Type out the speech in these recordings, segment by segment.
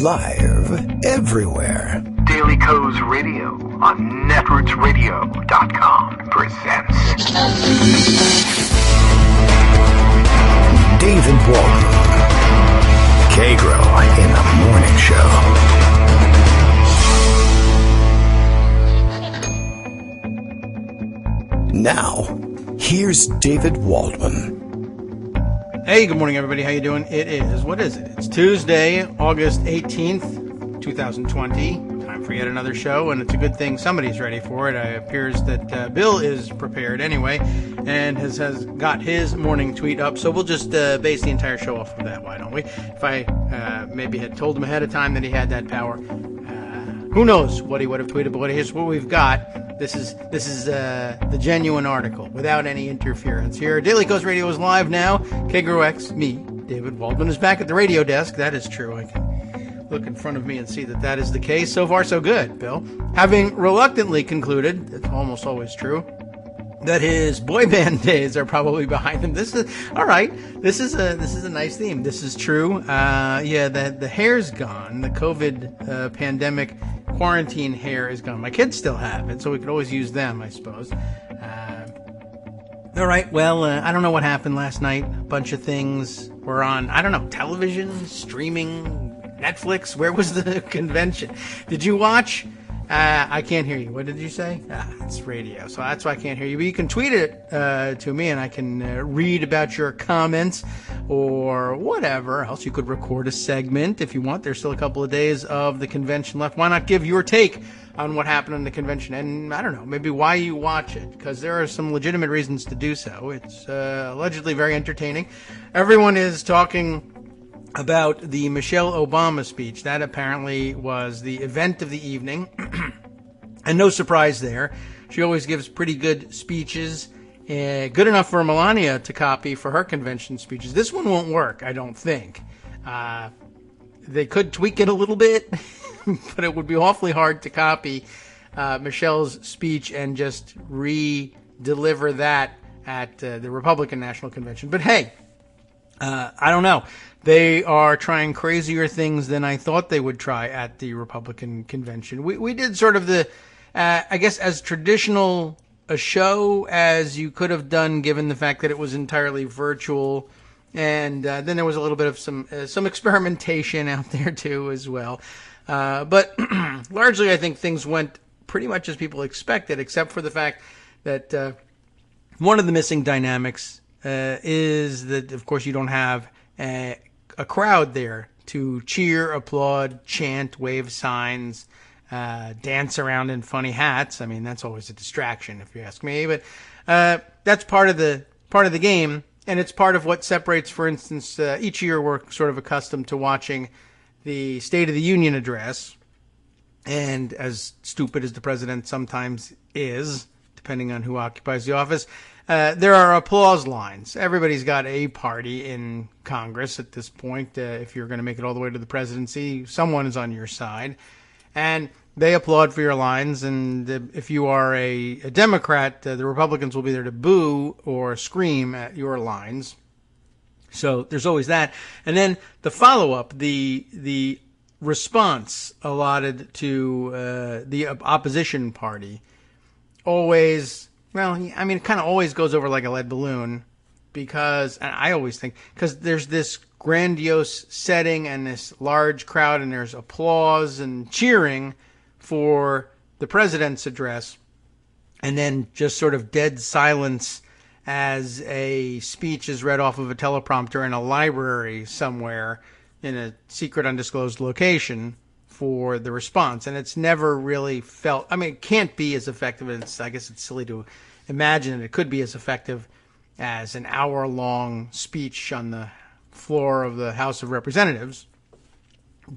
Live everywhere. Daily Co's Radio on netrootsradio.com presents David Walton. Kagro in the Morning Show. Now, here's David Waldman. Hey, good morning, everybody. How you doing? What is it? It's Tuesday, August 18th, 2020. Time for yet another show, and it's a good thing somebody's ready for it. It appears that Bill is prepared anyway, and has got his morning tweet up, so we'll just base the entire show off of that, why don't we? If I maybe had told him ahead of time that he had that power, who knows what he would have tweeted, but here's what we've got. This is the genuine article without any interference here. Daily Coast Radio is live now. Kagro X, me, David Waldman, is back at the radio desk. That is true. I can look in front of me and see that is the case. So far, so good, Bill. Having reluctantly concluded, it's almost always true, that his boy band days are probably behind him. This is all right. This is a nice theme. This is true. The hair's gone. The COVID pandemic quarantine hair is gone. My kids still have it, so we could always use them, I suppose. All right. Well, I don't know what happened last night. A bunch of things were on. I don't know, television, streaming, Netflix. Where was the convention? Did you watch? I can't hear you. What did you say? It's radio, so that's why I can't hear you. But you can tweet it to me, and I can read about your comments or whatever else. You could record a segment if you want. There's still a couple of days of the convention left. Why not give your take on what happened in the convention? And I don't know, maybe why you watch it, because there are some legitimate reasons to do so. It's allegedly very entertaining. Everyone is talking about the Michelle Obama speech. That apparently was the event of the evening. And no surprise there. She always gives pretty good speeches. Good enough for Melania to copy for her convention speeches. This one won't work, I don't think. They could tweak it a little bit, but it would be awfully hard to copy Michelle's speech and just re-deliver that at the Republican National Convention. But hey, I don't know. They are trying crazier things than I thought they would try at the Republican convention. We did sort of the, I guess, as traditional a show as you could have done, given the fact that it was entirely virtual. And then there was a little bit of some experimentation out there, too, as well. But largely, I think things went pretty much as people expected, except for the fact that one of the missing dynamics is that, of course, you don't have a crowd there to cheer, applaud, chant, wave signs, dance around in funny hats. I mean, that's always a distraction, if you ask me. But that's part of the game, and it's part of what separates. For instance, each year we're sort of accustomed to watching the State of the Union address, and as stupid as the president sometimes is, depending on who occupies the office, there are applause lines. Everybody's got a party in Congress at this point. If you're going to make it all the way to the presidency, someone is on your side. And they applaud for your lines. And if you are a Democrat, the Republicans will be there to boo or scream at your lines. So there's always that. And then the follow-up, the response allotted to the opposition party, always... Well, I mean, it kind of always goes over like a lead balloon because, and I always think, because there's this grandiose setting and this large crowd and there's applause and cheering for the president's address, and then just sort of dead silence as a speech is read off of a teleprompter in a library somewhere in a secret undisclosed location for the response. And it's never really felt, I mean, it can't be as effective. I guess it's silly to imagine it could be as effective as an hour-long speech on the floor of the House of Representatives.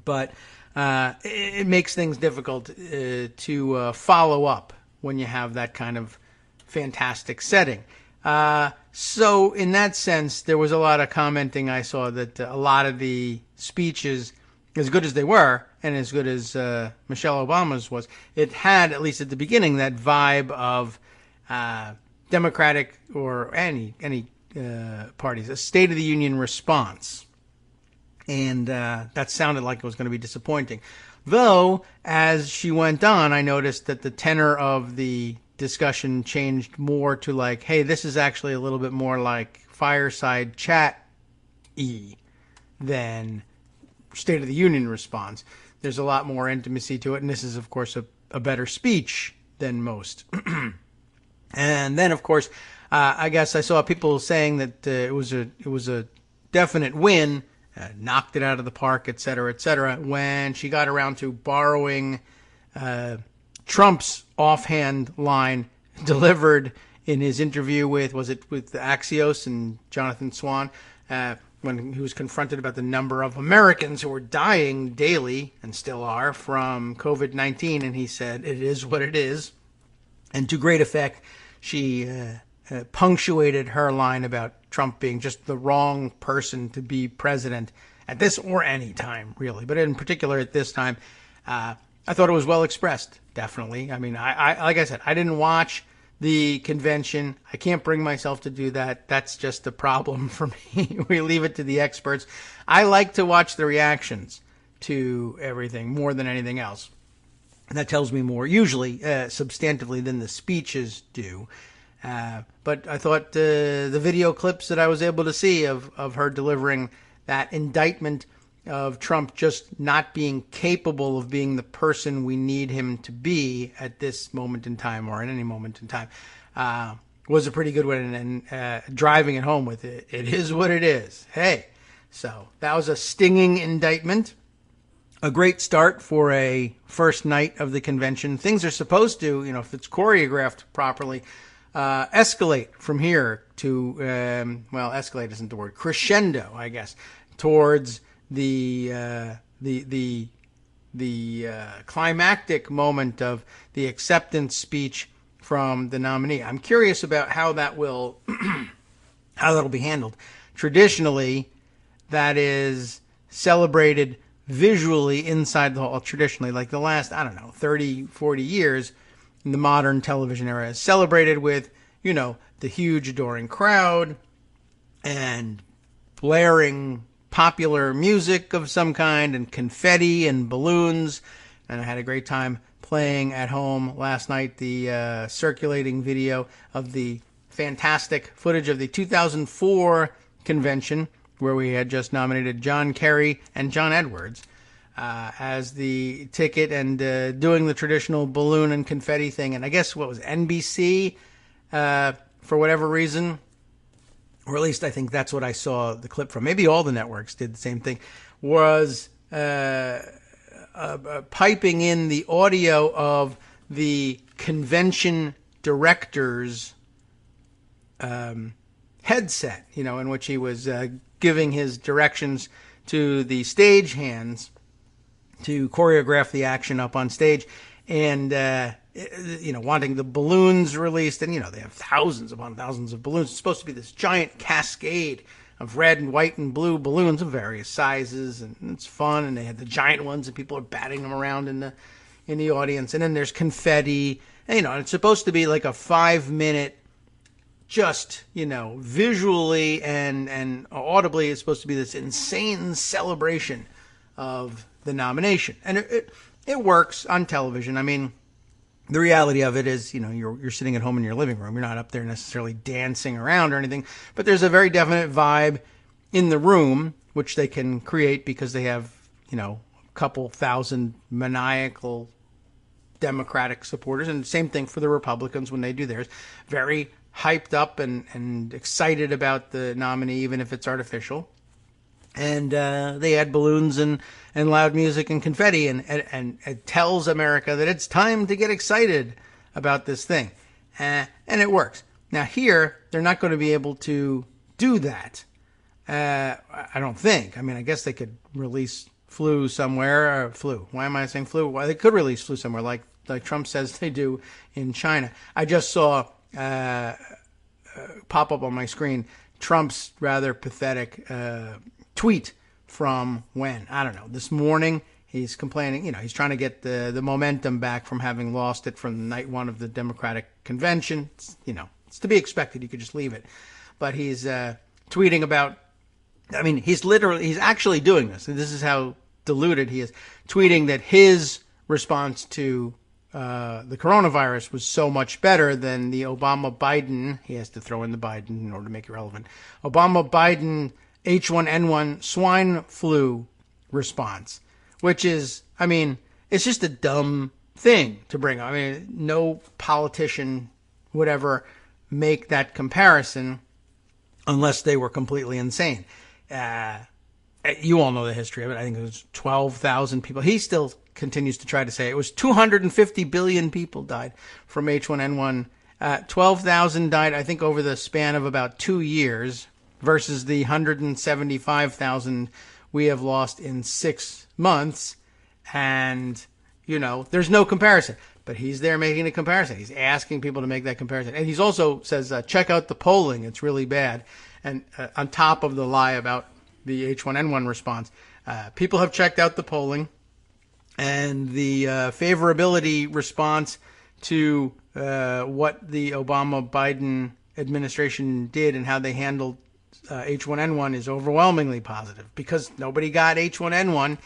But it makes things difficult to follow up when you have that kind of fantastic setting. So in that sense, there was a lot of commenting. I saw that a lot of the speeches, as good as they were, and as good as Michelle Obama's was, it had, at least at the beginning, that vibe of Democratic or any parties, a State of the Union response. And that sounded like it was going to be disappointing. Though, as she went on, I noticed that the tenor of the discussion changed more to like, hey, this is actually a little bit more like fireside chat-y than State of the Union response. There's a lot more intimacy to it, and this is, of course, a better speech than most. And then, of course, I guess I saw people saying that it was a definite win, knocked it out of the park, et cetera, when she got around to borrowing Trump's offhand line delivered in his interview with Axios and Jonathan Swan, when he was confronted about the number of Americans who were dying daily, and still are, from COVID-19, and he said, it is what it is. And to great effect, she punctuated her line about Trump being just the wrong person to be president at this or any time, really. But in particular at this time, I thought it was well expressed, definitely. I mean, I like I said, I didn't watch the convention. I can't bring myself to do that. That's just a problem for me. We leave it to the experts. I like to watch the reactions to everything more than anything else. And that tells me more, usually, substantively than the speeches do. But I thought the video clips that I was able to see of her delivering that indictment of Trump just not being capable of being the person we need him to be at this moment in time, or at any moment in time, was a pretty good one. And driving it home with it is what it is. Hey, so that was a stinging indictment. A great start for a first night of the convention. Things are supposed to, if it's choreographed properly, escalate from here to, escalate isn't the word, crescendo, I guess, towards the climactic moment of the acceptance speech from the nominee. I'm curious about how that'll be handled. Traditionally, that is celebrated visually inside the hall. Traditionally, like the last, 30, 40 years in the modern television era, is celebrated with, the huge adoring crowd and blaring popular music of some kind and confetti and balloons. And I had a great time playing at home last night the circulating video of the fantastic footage of the 2004 convention, where we had just nominated John Kerry and John Edwards as the ticket, and doing the traditional balloon and confetti thing. And I guess what was NBC, for whatever reason, or at least I think that's what I saw the clip from. Maybe all the networks did the same thing, was piping in the audio of the convention director's headset, in which he was giving his directions to the stage hands to choreograph the action up on stage, and wanting the balloons released. And they have thousands upon thousands of balloons. It's supposed to be this giant cascade of red and white and blue balloons of various sizes, and it's fun. And they had the giant ones, and people are batting them around in the audience. And then there's confetti, and it's supposed to be like a 5-minute, just, visually and audibly, it's supposed to be this insane celebration of the nomination. And it works on television. I mean, the reality of it is, you're sitting at home in your living room. You're not up there necessarily dancing around or anything, but there's a very definite vibe in the room, which they can create because they have, a couple thousand maniacal Democratic supporters. And same thing for the Republicans when they do theirs. Very hyped up and excited about the nominee, even if it's artificial. And they add balloons and loud music and confetti, and it tells America that it's time to get excited about this thing. And it works. Now here, they're not going to be able to do that. I don't think. I mean, I guess they could release flu somewhere. Or flu. Why am I saying flu? Well, they could release flu somewhere, like Trump says they do in China. I just saw pop up on my screen Trump's rather pathetic tweet from when? I don't know. This morning, he's complaining, he's trying to get the momentum back from having lost it from night one of the Democratic convention. It's to be expected. You could just leave it. But he's tweeting about I mean, he's actually doing this. And this is how deluded he is. Tweeting that his response to the coronavirus was so much better than the Obama-Biden, he has to throw in the Biden in order to make it relevant, Obama-Biden H1N1 swine flu response, which is, I mean, it's just a dumb thing to bring up. I mean, no politician would ever make that comparison unless they were completely insane. You all know the history of it. I think it was 12,000 people. He still continues to try to say it was 250 billion people died from H1N1. 12,000 died, I think, over the span of about 2 years versus the 175,000 we have lost in 6 months. And, you know, there's no comparison. But he's there making a comparison. He's asking people to make that comparison. And he's also says, check out the polling. It's really bad. And on top of the lie about the H1N1 response, people have checked out the polling. And the favorability response to what the Obama-Biden administration did and how they handled H1N1 is overwhelmingly positive because nobody got H1N1,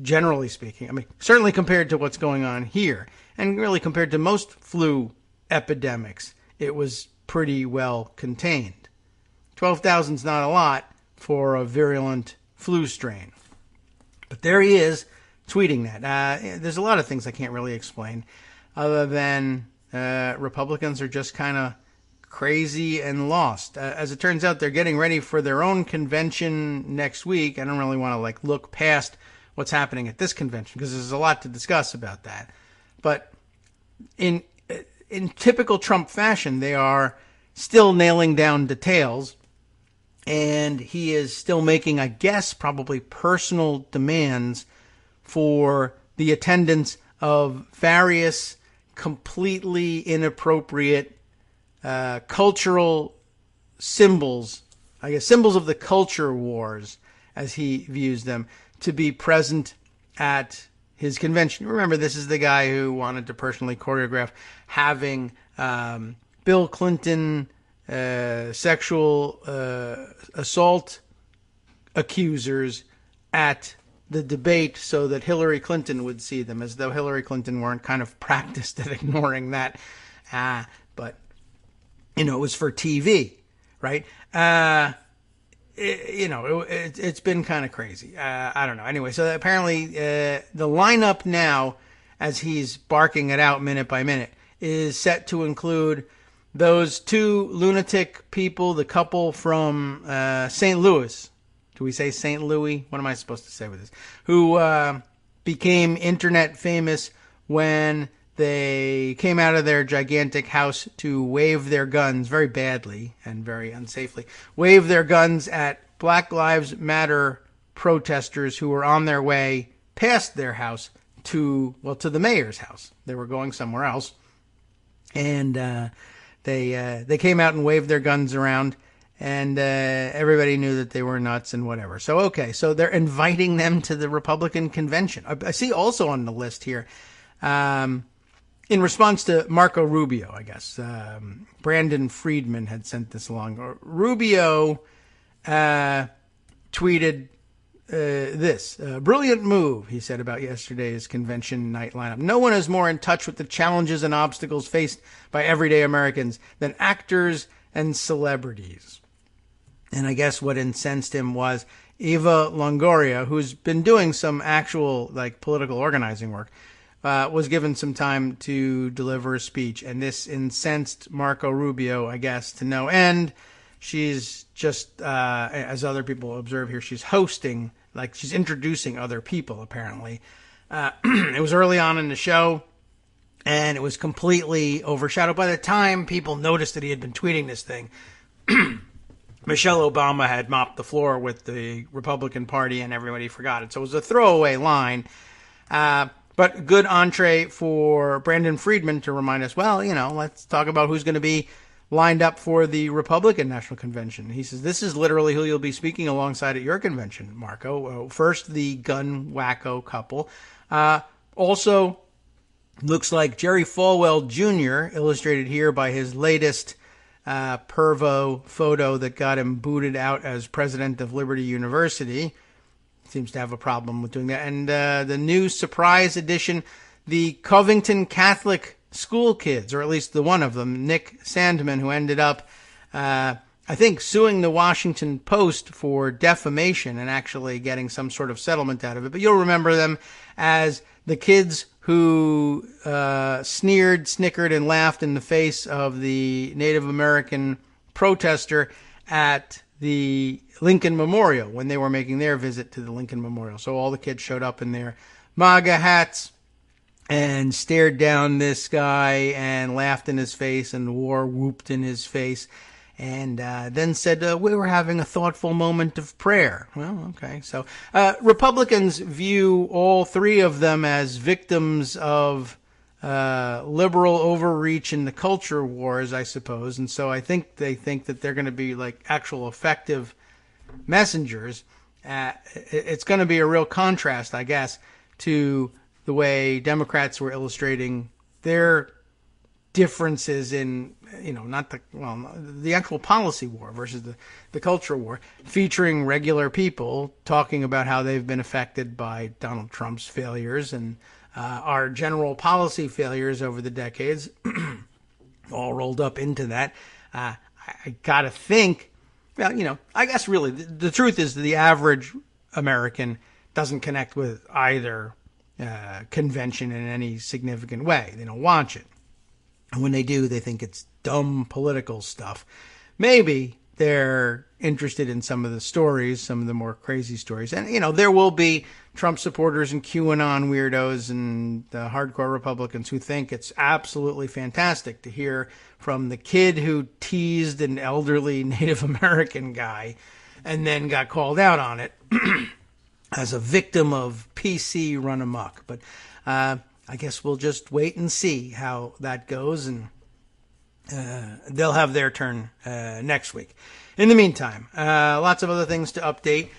generally speaking. I mean, certainly compared to what's going on here, and really compared to most flu epidemics, it was pretty well contained. 12,000 is not a lot for a virulent flu strain. But there he is tweeting that. There's a lot of things I can't really explain other than Republicans are just kind of crazy and lost. As it turns out, they're getting ready for their own convention next week. I don't really want to look past what's happening at this convention because there's a lot to discuss about that. But in typical Trump fashion, they are still nailing down details, and he is still making, I guess, probably personal demands for the attendance of various completely inappropriate cultural symbols, I guess symbols of the culture wars, as he views them, to be present at his convention. Remember, this is the guy who wanted to personally choreograph having Bill Clinton sexual assault accusers at the debate so that Hillary Clinton would see them, as though Hillary Clinton weren't kind of practiced at ignoring that. But, you know, it was for TV, right? It's been kind of crazy. I don't know. Anyway, so apparently the lineup now, as he's barking it out minute by minute, is set to include those two lunatic people, the couple from St. Louis. Do we say St. Louis? What am I supposed to say with this? Who became internet famous when they came out of their gigantic house to wave their guns very badly and very unsafely, wave their guns at Black Lives Matter protesters who were on their way past their house to the mayor's house. They were going somewhere else. And they came out and waved their guns around, and everybody knew that they were nuts and whatever. So, okay, so they're inviting them to the Republican convention. I see also on the list here, in response to Marco Rubio, I guess, Brandon Friedman had sent this along. Rubio tweeted this. Brilliant move, he said about yesterday's convention night lineup. No one is more in touch with the challenges and obstacles faced by everyday Americans than actors and celebrities. And I guess what incensed him was Eva Longoria, who's been doing some actual political organizing work, was given some time to deliver a speech, and this incensed Marco Rubio, I guess, to no end. She's just, as other people observe here, she's hosting, she's introducing other people, apparently. It was early on in the show, and it was completely overshadowed. By the time people noticed that he had been tweeting this thing, Michelle Obama had mopped the floor with the Republican Party, and everybody forgot it. So it was a throwaway line. But good entree for Brandon Friedman to remind us, let's talk about who's going to be lined up for the Republican National Convention. He says, this is literally who you'll be speaking alongside at your convention, Marco. First, the gun wacko couple. Also, looks like Jerry Falwell Jr., illustrated here by his latest pervo photo that got him booted out as president of Liberty University. Seems to have a problem with doing that. And the new surprise edition, the Covington Catholic school kids, or at least the one of them, Nick Sandman, who ended up, I think, suing the Washington Post for defamation and actually getting some sort of settlement out of it. But you'll remember them as the kids who sneered, snickered, and laughed in the face of the Native American protester at the Lincoln Memorial when they were making their visit to the Lincoln Memorial. So all the kids showed up in their MAGA hats and stared down this guy and laughed in his face and whooped in his face, and then said, we were having a thoughtful moment of prayer. Well, okay. So Republicans view all three of them as victims of liberal overreach in the culture wars, I suppose. And so I think they think that they're going to be like actual effective messengers. It's going to be a real contrast, I guess, to the way Democrats were illustrating their differences in, not the actual policy war versus the culture war, featuring regular people talking about how they've been affected by Donald Trump's failures and our general policy failures over the decades, all rolled up into that. I got to think, I guess really the truth is the average American doesn't connect with either convention in any significant way. They don't watch it. And when they do, they think it's dumb political stuff. Maybe they're interested in some of the stories, some of the more crazy stories. And, there will be Trump supporters and QAnon weirdos and hardcore Republicans who think it's absolutely fantastic to hear from the kid who teased an elderly Native American guy and then got called out on it as a victim of PC run amok. But I guess we'll just wait and see how that goes, and they'll have their turn next week. In the meantime, lots of other things to update,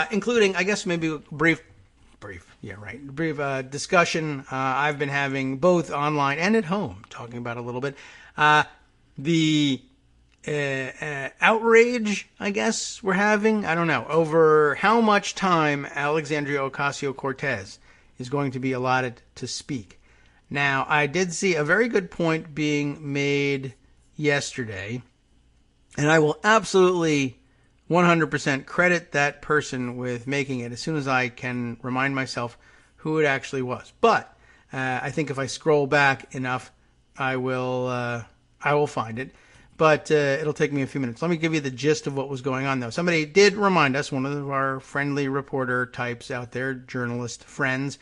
including, I guess, maybe a brief discussion I've been having both online and at home, talking about a little bit. The outrage, I guess, we're having, I don't know, over how much time Alexandria Ocasio-Cortez is going to be allotted to speak. Now, I did see a very good point being made yesterday, and I will absolutely 100% credit that person with making it as soon as I can remind myself who it actually was. But I think if I scroll back enough, I will find it. But it'll take me a few minutes. Let me give you the gist of what was going on, though. Somebody did remind us, one of our friendly reporter types out there, journalist friends,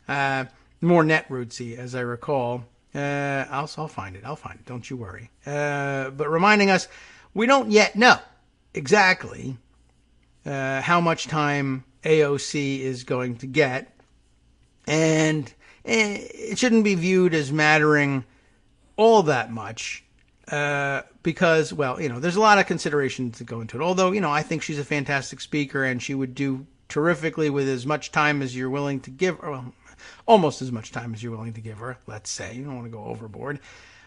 more netrootsy, as I recall. I'll find it. Don't you worry. But reminding us, we don't yet know exactly how much time AOC is going to get. And it shouldn't be viewed as mattering all that much. Because, there's a lot of considerations that go into it. Although, I think she's a fantastic speaker and she would do terrifically with as much time as you're willing to give her. Well, almost as much time as you're willing to give her, let's say. You don't want to go overboard.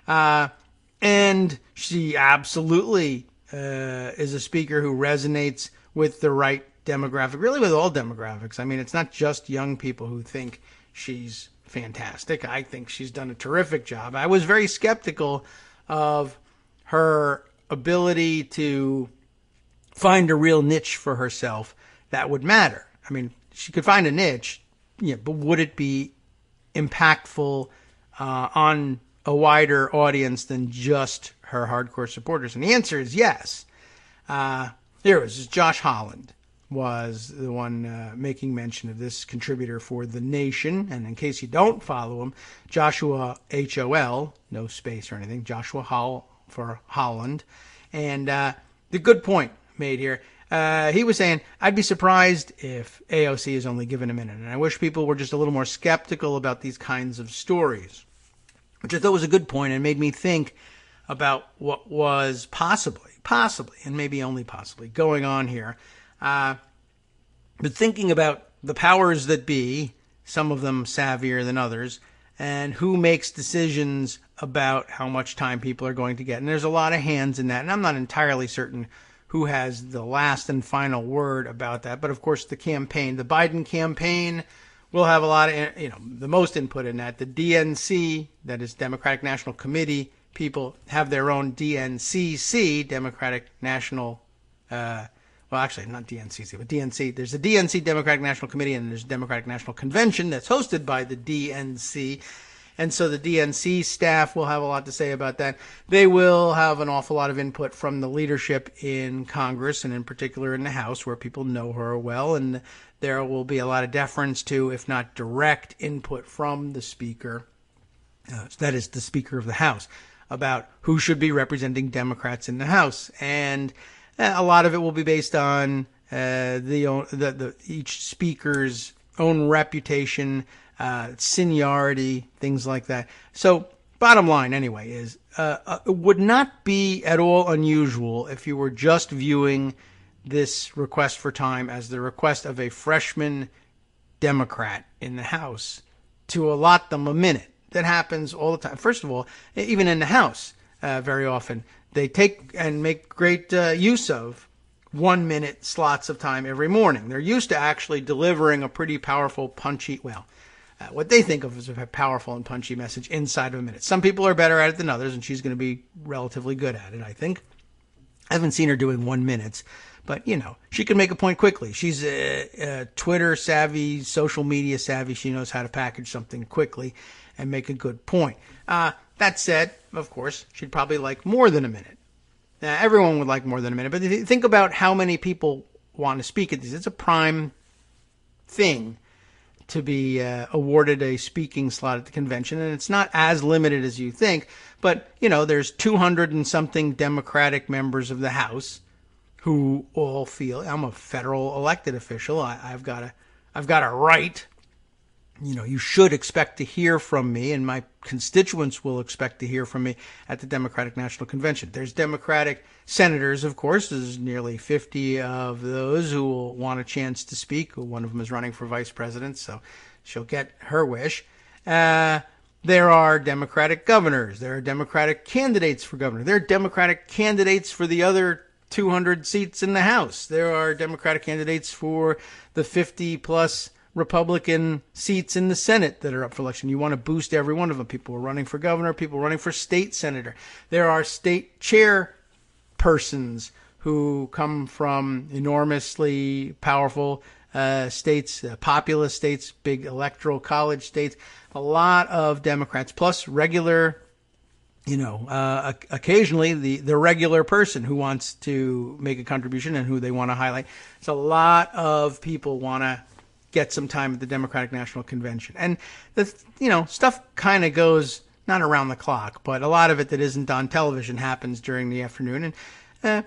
And she absolutely is a speaker who resonates with the right demographic, really with all demographics. I mean, it's not just young people who think she's fantastic. I think she's done a terrific job. I was very skeptical of her ability to find a real niche for herself that would matter. I mean, she could find a niche, but would it be impactful on a wider audience than just her hardcore supporters? And the answer is yes. Here it was. Josh Holland was the one making mention of this, contributor for The Nation. And in case you don't follow him, Joshua H-O-L, no space or anything, Joshua Hall for Holland. And the good point made here, he was saying, I'd be surprised if AOC is only given a minute. And I wish people were just a little more skeptical about these kinds of stories, which I thought was a good point and made me think about what was possibly, and maybe only possibly, going on here. But thinking about the powers that be, some of them savvier than others, and who makes decisions about how much time people are going to get. And there's a lot of hands in that, and I'm not entirely certain who has the last and final word about that. But of course, the Biden campaign will have a lot of, the most input in that. The DNC, that is Democratic National Committee, people have their own DNCC, Democratic National, well, actually, not DNCC, but DNC. There's the DNC, Democratic National Committee, and there's Democratic National Convention that's hosted by the DNC. And so the DNC staff will have a lot to say about that. They will have an awful lot of input from the leadership in Congress, and in particular in the House, where people know her well. And there will be a lot of deference to, if not direct input from the Speaker, that is the Speaker of the House, about who should be representing Democrats in the House. And a lot of it will be based on each speaker's own reputation, seniority, things like that. So bottom line, anyway, is it would not be at all unusual if you were just viewing this request for time as the request of a freshman Democrat in the House to allot them a minute. That happens all the time. First of all, even in the House, very often, they take and make great use of 1 minute slots of time every morning. They're used to actually delivering a pretty powerful, punchy, what they think of as a powerful and punchy message inside of a minute. Some people are better at it than others, and she's going to be relatively good at it, I think. I haven't seen her doing 1 minute, but, she can make a point quickly. She's Twitter savvy, social media savvy. She knows how to package something quickly and make a good point. That said, of course, she'd probably like more than a minute. Now, everyone would like more than a minute, but think about how many people want to speak at these. It's a prime thing to be awarded a speaking slot at the convention, and it's not as limited as you think. But, there's 200 and something Democratic members of the House who all feel, I'm a federal elected official. I've got a right. You should expect to hear from me, and my constituents will expect to hear from me at the Democratic National Convention. There's Democratic senators, of course. There's nearly 50 of those who will want a chance to speak. One of them is running for vice president, so she'll get her wish. There are Democratic governors. There are Democratic candidates for governor. There are Democratic candidates for the other 200 seats in the House. There are Democratic candidates for the 50-plus Republican seats in the Senate that are up for election. You want to boost every one of them. People are running for governor, people are running for state senator. There are state chairpersons who come from enormously powerful states, populous states, big electoral college states. A lot of Democrats, plus regular, occasionally the regular person who wants to make a contribution and who they want to highlight. So a lot of people want to get some time at the Democratic National Convention. And stuff kind of goes not around the clock, but a lot of it that isn't on television happens during the afternoon. And,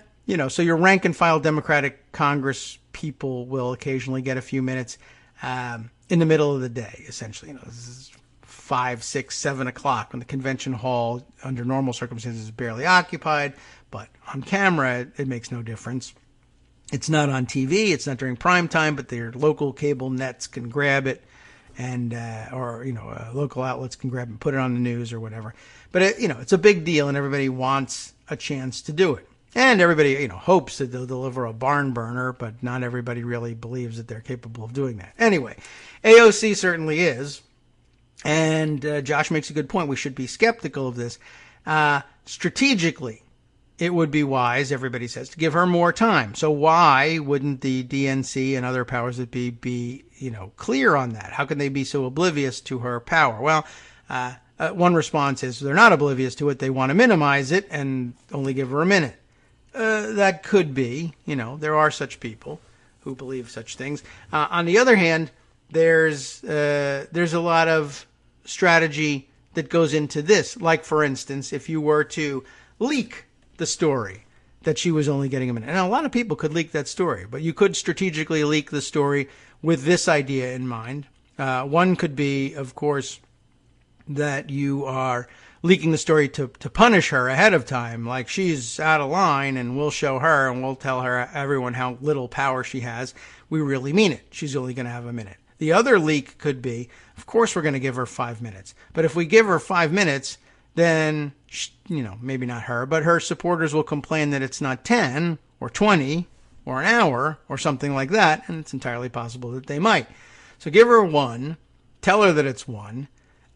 so your rank and file Democratic Congress people will occasionally get a few minutes in the middle of the day, essentially. This is 5, 6, 7 o'clock when the convention hall, under normal circumstances, is barely occupied, but on camera, it makes no difference. It's not on TV. It's not during prime time, but their local cable nets can grab it, and local outlets can grab it and put it on the news or whatever. But it's a big deal, and everybody wants a chance to do it. And everybody, hopes that they'll deliver a barn burner, but not everybody really believes that they're capable of doing that. Anyway, AOC certainly is, and Josh makes a good point. We should be skeptical of this. Strategically, it would be wise, everybody says, to give her more time. So why wouldn't the DNC and other powers that be clear on that? How can they be so oblivious to her power? Well, one response is they're not oblivious to it. They want to minimize it and only give her a minute. That could be, there are such people who believe such things. On the other hand, there's a lot of strategy that goes into this. Like, for instance, if you were to leak the story that she was only getting a minute. And a lot of people could leak that story, but you could strategically leak the story with this idea in mind. One could be, of course, that you are leaking the story to punish her ahead of time, like she's out of line and we'll show her and we'll tell everyone how little power she has. We really mean it. She's only going to have a minute. The other leak could be, of course, we're going to give her 5 minutes. But if we give her 5 minutes, then, maybe not her, but her supporters will complain that it's not 10 or 20 or an hour or something like that. And it's entirely possible that they might. So give her 1. Tell her that it's 1.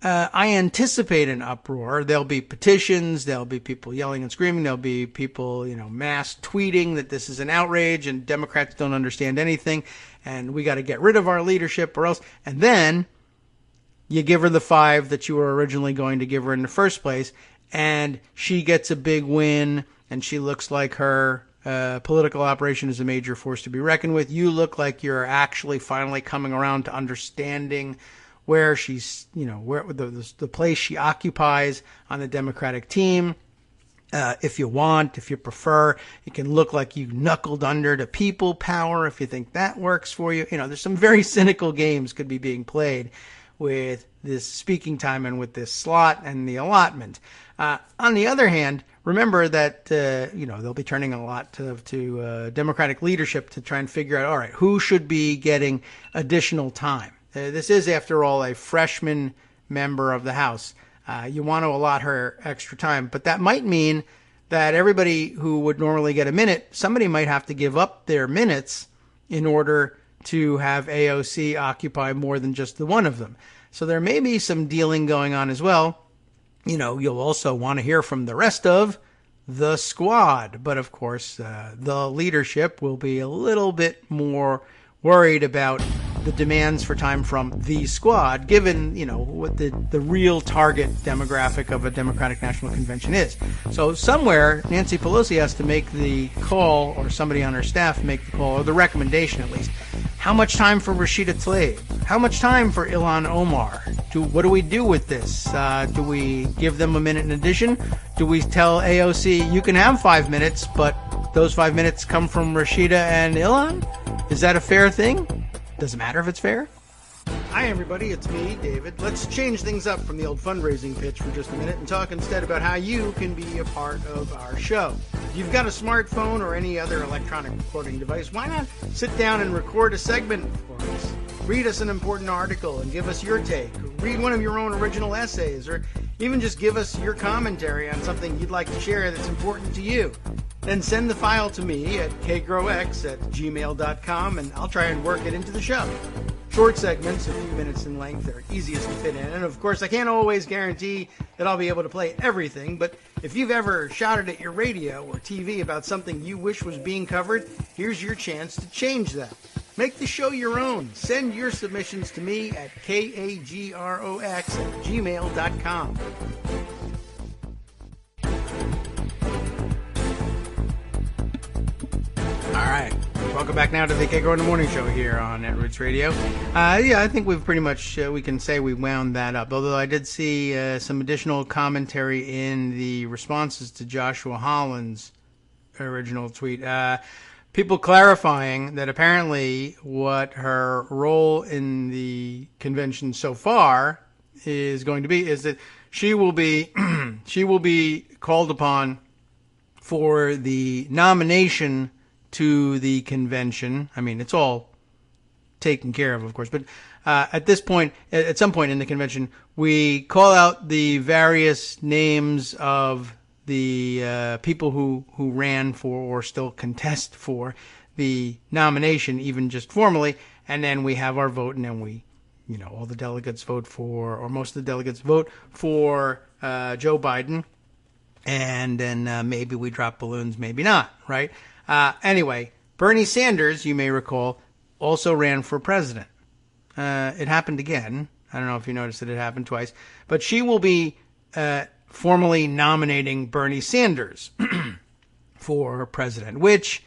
I anticipate an uproar. There'll be petitions. There'll be people yelling and screaming. There'll be people, mass tweeting that this is an outrage and Democrats don't understand anything and we got to get rid of our leadership or else. And then you give her the 5 that you were originally going to give her in the first place, and she gets a big win, and she looks like her political operation is a major force to be reckoned with. You look like you're actually finally coming around to understanding where she's, where the place she occupies on the Democratic team. If you prefer, it can look like you knuckled under to people power if you think that works for you. There's some very cynical games could be being played with this speaking time and with this slot and the allotment. On the other hand, remember that, they'll be turning a lot to Democratic leadership to try and figure out, all right, who should be getting additional time. This is, after all, a freshman member of the House. You want to allot her extra time, but that might mean that everybody who would normally get a minute, somebody might have to give up their minutes in order to have AOC occupy more than just the one of them. So there may be some dealing going on as well. You'll also want to hear from the rest of the squad. But of course, the leadership will be a little bit more worried about the demands for time from the squad, given, what the real target demographic of a Democratic National Convention is. So somewhere, Nancy Pelosi has to make the call, or somebody on her staff make the call, or the recommendation at least. How much time for Rashida Tlaib? How much time for Ilhan Omar? What do we do with this? Do we give them a minute in addition? Do we tell AOC, you can have 5 minutes, but those 5 minutes come from Rashida and Ilhan? Is that a fair thing? Does it matter if it's fair? Hi, everybody. It's me, David. Let's change things up from the old fundraising pitch for just a minute and talk instead about how you can be a part of our show. If you've got a smartphone or any other electronic recording device, why not sit down and record a segment for us? Read us an important article and give us your take. Read one of your own original essays, or even just give us your commentary on something you'd like to share that's important to you. Then send the file to me at kagrox@gmail.com, and I'll try and work it into the show. Short segments, a few minutes in length, are easiest to fit in. And of course, I can't always guarantee that I'll be able to play everything, but if you've ever shouted at your radio or TV about something you wish was being covered, here's your chance to change that. Make the show your own. Send your submissions to me at kagrox@gmail.com. All right. Welcome back now to the Kagro in the Morning Show here on Netroots Radio. I think we've pretty much, we can say we wound that up. Although I did see some additional commentary in the responses to Joshua Holland's original tweet. People clarifying that apparently what her role in the convention so far is going to be is that she will be called upon for the nomination to the convention. I mean, it's all taken care of course, but at this point, at some point in the convention, we call out the various names of the people who ran for or still contest for the nomination, even just formally, and then we have our vote, and then we, all the delegates vote for, or most of the delegates vote for Joe Biden, and then maybe we drop balloons, maybe not, right? Anyway, Bernie Sanders, you may recall, also ran for president. It happened again. I don't know if you noticed that it happened twice, but she will be formally nominating Bernie Sanders for president, which,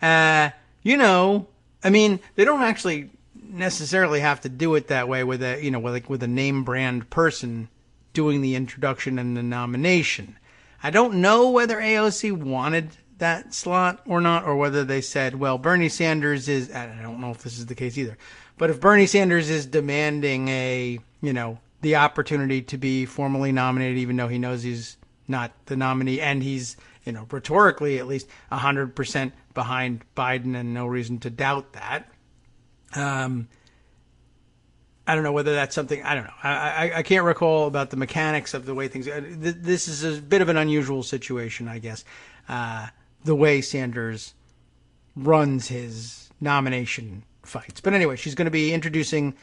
I mean, they don't actually necessarily have to do it that way with with a name brand person doing the introduction and the nomination. I don't know whether AOC wanted that slot or not, or whether they said, well, Bernie Sanders is, I don't know if this is the case either, but if Bernie Sanders is demanding the opportunity to be formally nominated, even though he knows he's not the nominee, and he's, rhetorically at least 100% behind Biden and no reason to doubt that. I don't know whether that's something, I don't know. I can't recall about the mechanics of the way things, this is a bit of an unusual situation, I guess, the way Sanders runs his nomination fights. But anyway, she's going to be introducing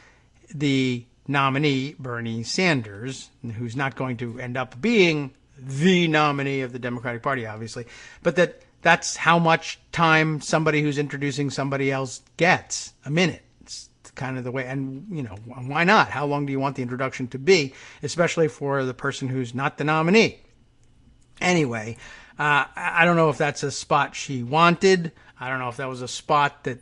the nominee, Bernie Sanders, who's not going to end up being the nominee of the Democratic Party, obviously, but that's how much time somebody who's introducing somebody else gets, a minute. It's kind of the way, and, why not? How long do you want the introduction to be, especially for the person who's not the nominee? Anyway, I don't know if that's a spot she wanted. I don't know if that was a spot that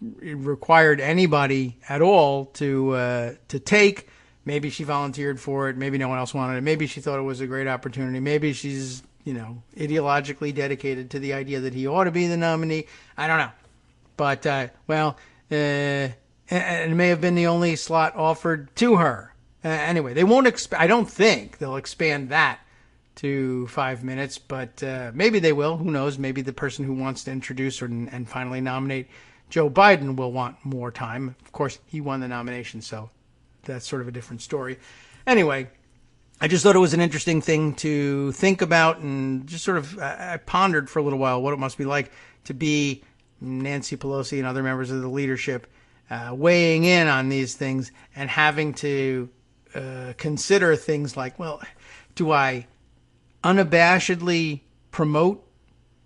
required anybody at all to take. Maybe she volunteered for it. Maybe no one else wanted it. Maybe she thought it was a great opportunity. Maybe she's, ideologically dedicated to the idea that he ought to be the nominee. I don't know. But, and it may have been the only slot offered to her. Anyway, they won't I don't think they'll expand that to 5 minutes, but maybe they will. Who knows? Maybe the person who wants to introduce her and finally nominate Joe Biden will want more time. Of course, he won the nomination, so that's sort of a different story. Anyway, I just thought it was an interesting thing to think about, and just sort of I pondered for a little while what it must be like to be Nancy Pelosi and other members of the leadership weighing in on these things and having to consider things like, well, do I unabashedly promote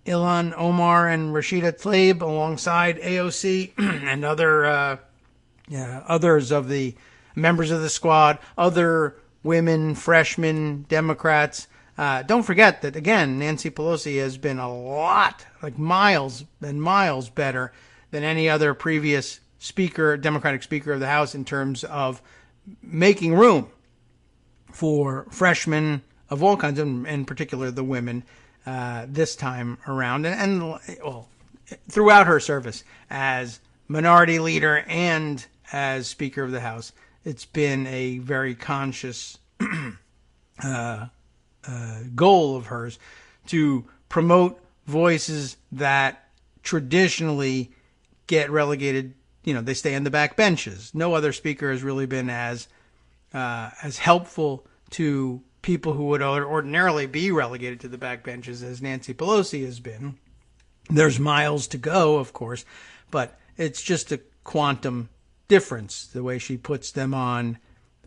Ilhan Omar and Rashida Tlaib alongside AOC and others of the members of the squad, other women, freshmen, Democrats? Don't forget that, again, Nancy Pelosi has been a lot, like miles and miles better than any other previous speaker, Democratic Speaker of the House, in terms of making room for freshmen of all kinds, and in particular the women, this time around, and throughout her service as minority leader and as Speaker of the House. It's been a very conscious goal of hers to promote voices that traditionally get relegated. They stay in the back benches. No other speaker has really been as helpful to people who would ordinarily be relegated to the back benches as Nancy Pelosi has been. There's miles to go, of course, but it's just a quantum difference, the way she puts them on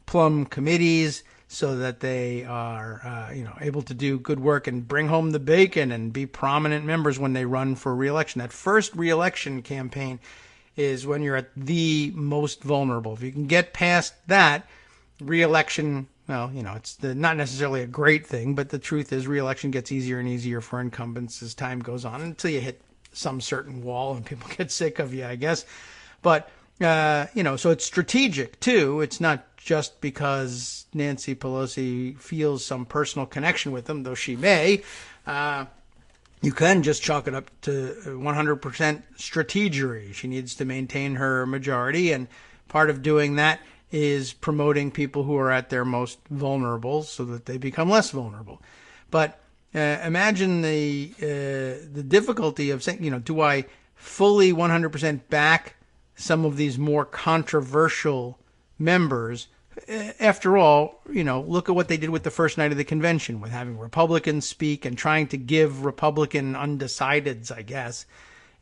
plum committees so that they are, able to do good work and bring home the bacon and be prominent members when they run for re-election. That first re-election campaign is when you're at the most vulnerable. If you can get past that, re-election, it's not necessarily a great thing, but the truth is re-election gets easier and easier for incumbents as time goes on until you hit some certain wall and people get sick of you, I guess. But, so it's strategic, too. It's not just because Nancy Pelosi feels some personal connection with them, though she may. You can just chalk it up to 100% strategery. She needs to maintain her majority, and part of doing that is promoting people who are at their most vulnerable so that they become less vulnerable. But imagine the difficulty of saying, do I fully 100% back some of these more controversial members? After all, look at what they did with the first night of the convention, with having Republicans speak and trying to give Republican undecideds, I guess,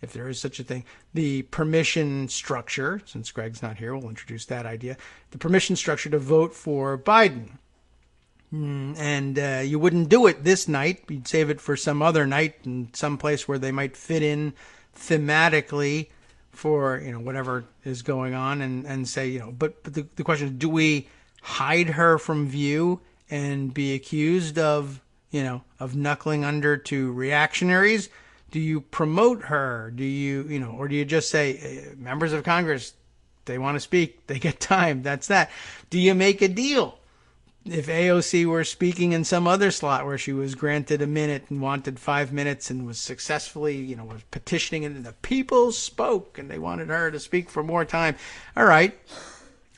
if there is such a thing, the permission structure. Since Greg's not here, we'll introduce that idea. The permission structure to vote for Biden. And you wouldn't do it this night. You'd save it for some other night in some place where they might fit in thematically for, whatever is going on, and say, but the question is, do we hide her from view and be accused of knuckling under to reactionaries? Do you promote her? Do you, or do you just say, members of Congress, they want to speak, they get time, that's that? Do you make a deal? If AOC were speaking in some other slot where she was granted a minute and wanted 5 minutes and was successfully, was petitioning, and the people spoke and they wanted her to speak for more time. All right,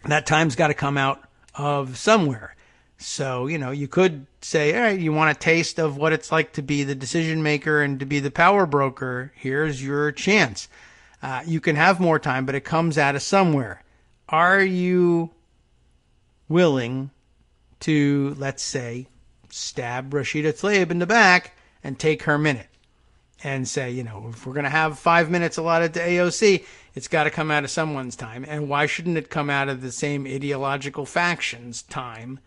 that time's got to come out of somewhere. So, you could say, all right, you want a taste of what it's like to be the decision maker and to be the power broker. Here's your chance. You can have more time, but it comes out of somewhere. are you willing to, let's say, stab Rashida Tlaib in the back and take her minute and say, if we're going to have 5 minutes allotted to AOC, it's got to come out of someone's time. And why shouldn't it come out of the same ideological faction's time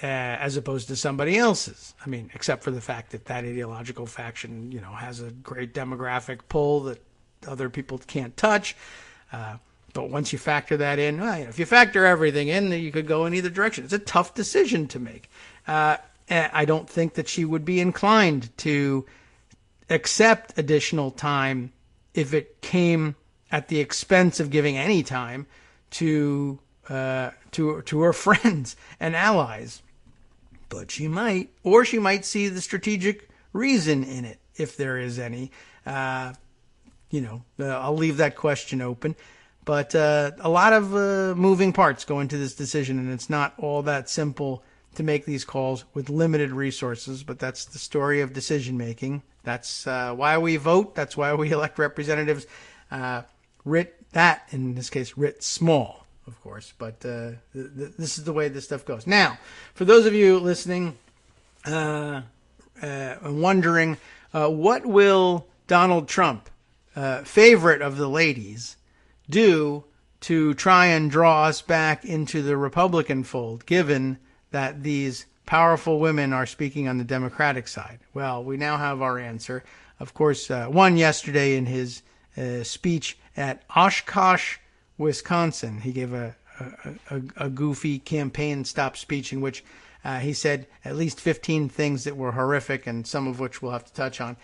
as opposed to somebody else's? I mean, except for the fact that ideological faction, has a great demographic pull that other people can't touch. But once you factor that in, if you factor everything in, you could go in either direction. It's a tough decision to make. I don't think that she would be inclined to accept additional time if it came at the expense of giving any time to her friends and allies. But she might, or she might see the strategic reason in it, if there is any. I'll leave that question open. But a lot of moving parts go into this decision, and it's not all that simple to make these calls with limited resources. But that's the story of decision making. That's why we vote. That's why we elect representatives. Writ small, of course. But this is the way this stuff goes. Now, for those of you listening and wondering, what will Donald Trump, favorite of the ladies, do to try and draw us back into the Republican fold, given that these powerful women are speaking on the Democratic side? Well, we now have our answer. Of course, one yesterday in his speech at Oshkosh, Wisconsin, he gave a goofy campaign stop speech in which he said at least 15 things that were horrific, and some of which we'll have to touch on.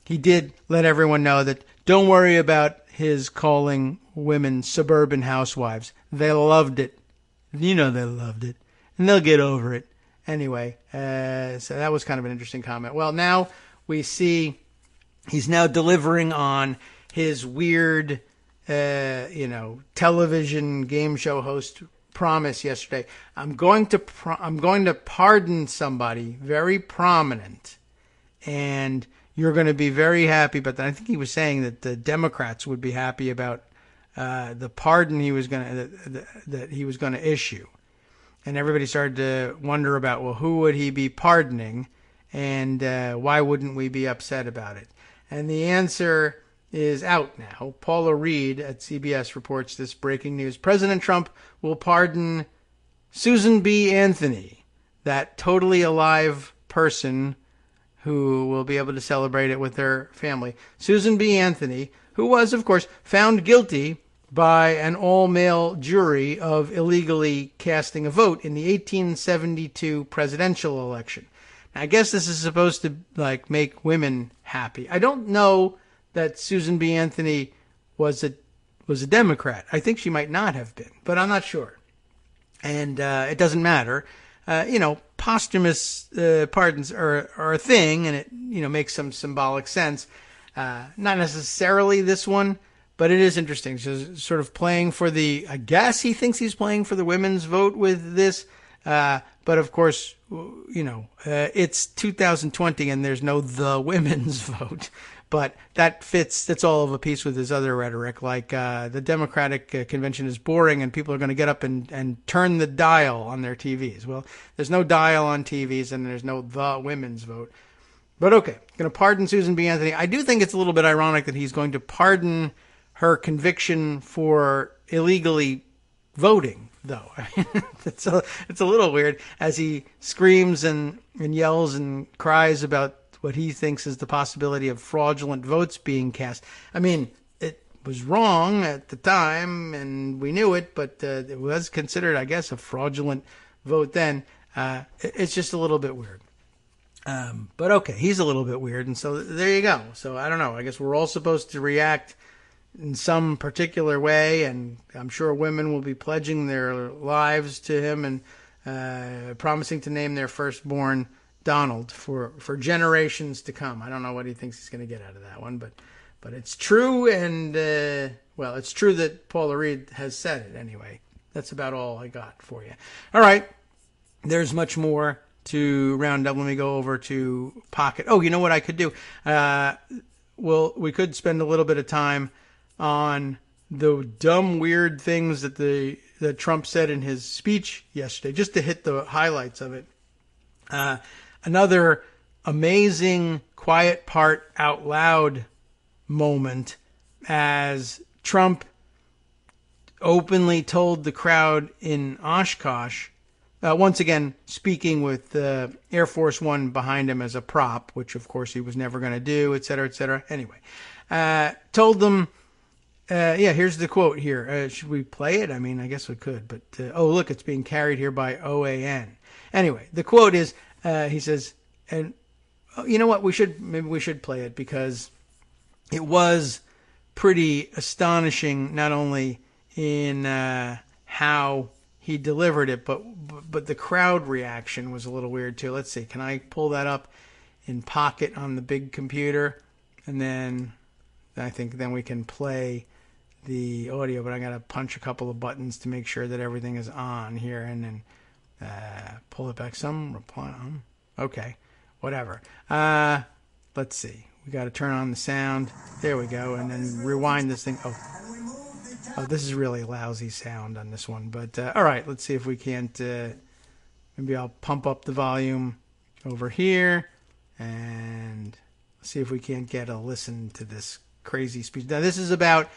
He did let everyone know that don't worry about his calling women suburban housewives. They loved it. They loved it. And they'll get over it. Anyway, so that was kind of an interesting comment. Well, now we see he's now delivering on his weird, television game show host promise yesterday. I'm going to pardon somebody very prominent, and you're going to be very happy. But I think he was saying that the Democrats would be happy about the pardon he was going to issue. And everybody started to wonder about, well, who would he be pardoning, and why wouldn't we be upset about it? And the answer is out now. Paula Reed at CBS reports this breaking news. President Trump will pardon Susan B. Anthony, that totally alive person who will be able to celebrate it with her family. Susan B. Anthony, who was, of course, found guilty by an all-male jury of illegally casting a vote in the 1872 presidential election. Now, I guess this is supposed to make women happy. I don't know that Susan B. Anthony was a Democrat. I think she might not have been, but I'm not sure. And it doesn't matter. Posthumous pardons are a thing, and it makes some symbolic sense. Not necessarily this one, but it is interesting. So sort of playing for I guess he thinks he's playing for the women's vote with this. But of course, it's 2020 and there's no the women's vote. But that fits all of a piece with his other rhetoric, like the Democratic convention is boring and people are going to get up and turn the dial on their TVs. Well, there's no dial on TVs and there's no the women's vote. But okay, going to pardon Susan B. Anthony. I do think it's a little bit ironic that he's going to pardon her conviction for illegally voting, though. It's a little weird as he screams and yells and cries about what he thinks is the possibility of fraudulent votes being cast. I mean, it was wrong at the time, and we knew it, but it was considered, I guess, a fraudulent vote then. It's just a little bit weird. But okay, he's a little bit weird, and so there you go. So I don't know. I guess we're all supposed to react in some particular way, and I'm sure women will be pledging their lives to him and promising to name their firstborn Donald for generations to come. I don't know what he thinks he's going to get out of that one, but it's true, and it's true that Paula Reed has said it anyway. That's about all I got for you. All right, there's much more to round up. Let me go over to Pocket. Oh, you know what I could do? We could spend a little bit of time on the dumb, weird things that Trump said in his speech yesterday, just to hit the highlights of it. Another amazing quiet part out loud moment as Trump openly told the crowd in Oshkosh, once again speaking with Air Force One behind him as a prop, which of course he was never going to do, et cetera, et cetera. Anyway, told them, here's the quote here. Should we play it? I mean, I guess we could, but oh, look, it's being carried here by OAN. Anyway, the quote is, he says, and you know what, maybe we should play it because it was pretty astonishing, not only in how he delivered it, but the crowd reaction was a little weird too. Let's see, can I pull that up in Pocket on the big computer? And then I think then we can play the audio, but I got to punch a couple of buttons to make sure that everything is on here, and then pull it back some, reply on. Okay, whatever. Let's see. We got to turn on the sound. There we go, and then rewind this thing. Oh, this is really lousy sound on this one, but all right, let's see if we can't, maybe I'll pump up the volume over here, and see if we can't get a listen to this crazy speech. Now, this is about,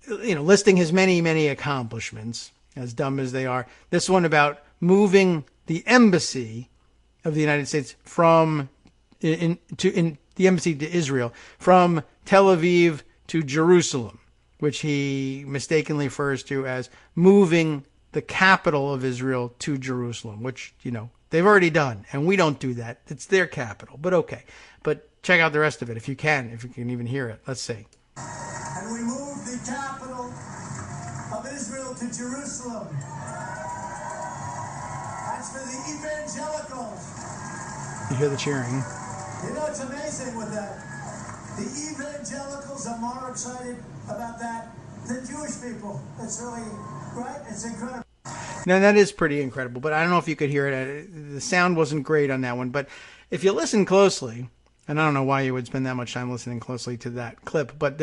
listing his many, many accomplishments, as dumb as they are. This one about moving the embassy of the United States from the embassy to Israel from Tel Aviv to Jerusalem, which he mistakenly refers to as moving the capital of Israel to Jerusalem, which, they've already done, and we don't do that. It's their capital, but okay. But check out the rest of it if you can even hear it. Let's see. And we moved the capital of Israel to Jerusalem. That's for the evangelicals. You hear the cheering. It's amazing with that. The evangelicals are more excited about that than Jewish people. It's really, right? It's incredible. Now, that is pretty incredible, but I don't know if you could hear it. The sound wasn't great on that one, but if you listen closely, and I don't know why you would spend that much time listening closely to that clip, but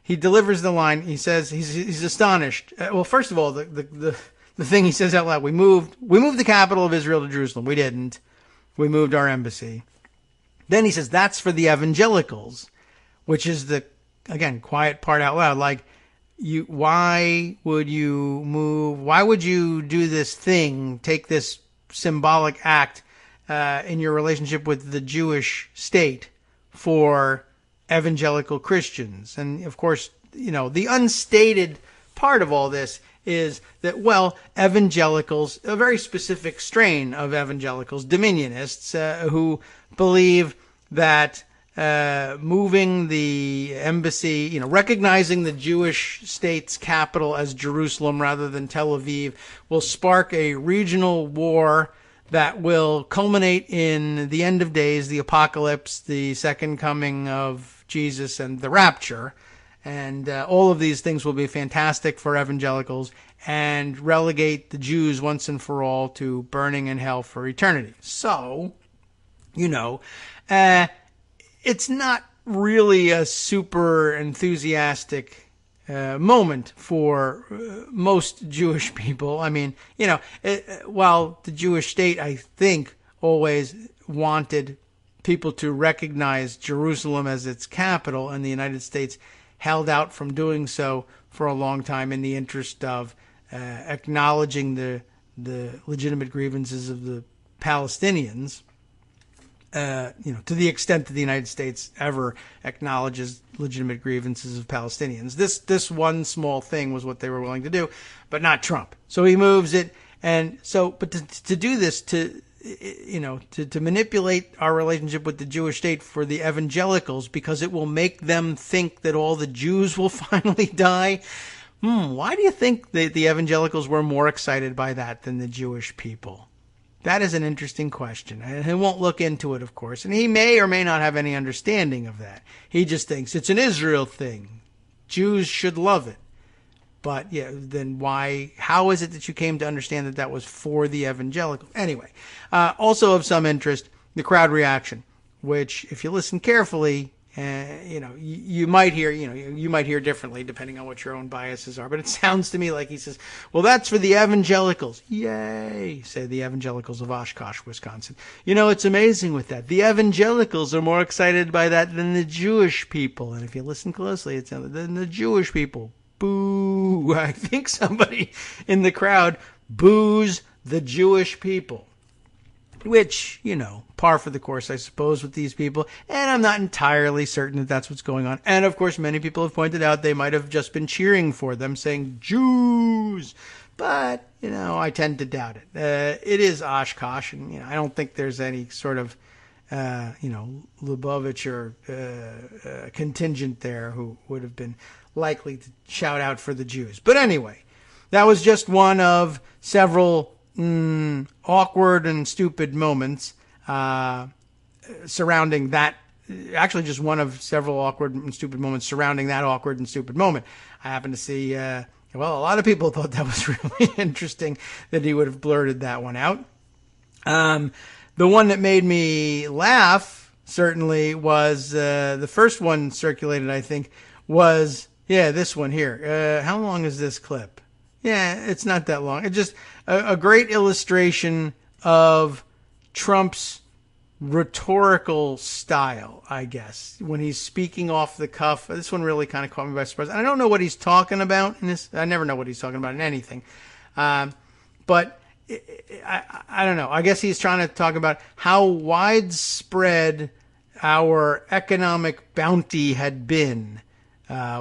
he delivers the line. He says he's astonished. Well, first of all, the thing he says out loud, we moved the capital of Israel to Jerusalem. We didn't. We moved our embassy. Then he says that's for the evangelicals, which is the, again, quiet part out loud. Like, why would you do this thing, take this symbolic act in your relationship with the Jewish state for evangelical Christians? And of course, the unstated part of all this is that, well, evangelicals, a very specific strain of evangelicals, dominionists, who believe that moving the embassy, recognizing the Jewish state's capital as Jerusalem rather than Tel Aviv will spark a regional war that will culminate in the end of days, the apocalypse, the second coming of Jesus, and the rapture. And all of these things will be fantastic for evangelicals and relegate the Jews once and for all to burning in hell for eternity. So, it's not really a super enthusiastic moment for most Jewish people. I mean, while the Jewish state, I think, always wanted people to recognize Jerusalem as its capital, and the United States held out from doing so for a long time in the interest of acknowledging the legitimate grievances of the Palestinians. To the extent that the United States ever acknowledges legitimate grievances of Palestinians. This one small thing was what they were willing to do, but not Trump. So he moves it. And so, but to do this, to manipulate our relationship with the Jewish state for the evangelicals, because it will make them think that all the Jews will finally die. Why do you think the evangelicals were more excited by that than the Jewish people? That is an interesting question. And he won't look into it, of course. And he may or may not have any understanding of that. He just thinks it's an Israel thing. Jews should love it. But yeah, then how is it that you came to understand that that was for the evangelical? Anyway, also of some interest, the crowd reaction, which if you listen carefully, you might hear differently depending on what your own biases are. But it sounds to me like he says, well, that's for the evangelicals. Yay, say the evangelicals of Oshkosh, Wisconsin. It's amazing with that. The evangelicals are more excited by that than the Jewish people. And if you listen closely, it's than the Jewish people. Boo. I think somebody in the crowd boos the Jewish people. Which, par for the course, I suppose, with these people. And I'm not entirely certain that that's what's going on. And, of course, many people have pointed out they might have just been cheering for them, saying, Jews. But, I tend to doubt it. It is Oshkosh, and, I don't think there's any sort of, Lubavitch or contingent there who would have been likely to shout out for the Jews. But anyway, that was just one of several awkward and stupid moments surrounding that. Actually, just one of several awkward and stupid moments surrounding that awkward and stupid moment. I happen to see, a lot of people thought that was really interesting that he would have blurted that one out. The one that made me laugh, certainly, was the first one circulated, I think, was, this one here. How long is this clip? Yeah, it's not that long. It's just a great illustration of Trump's rhetorical style, I guess, when he's speaking off the cuff. This one really kind of caught me by surprise. I don't know what he's talking about in this. I never know what he's talking about in anything. But I don't know. I guess he's trying to talk about how widespread our economic bounty had been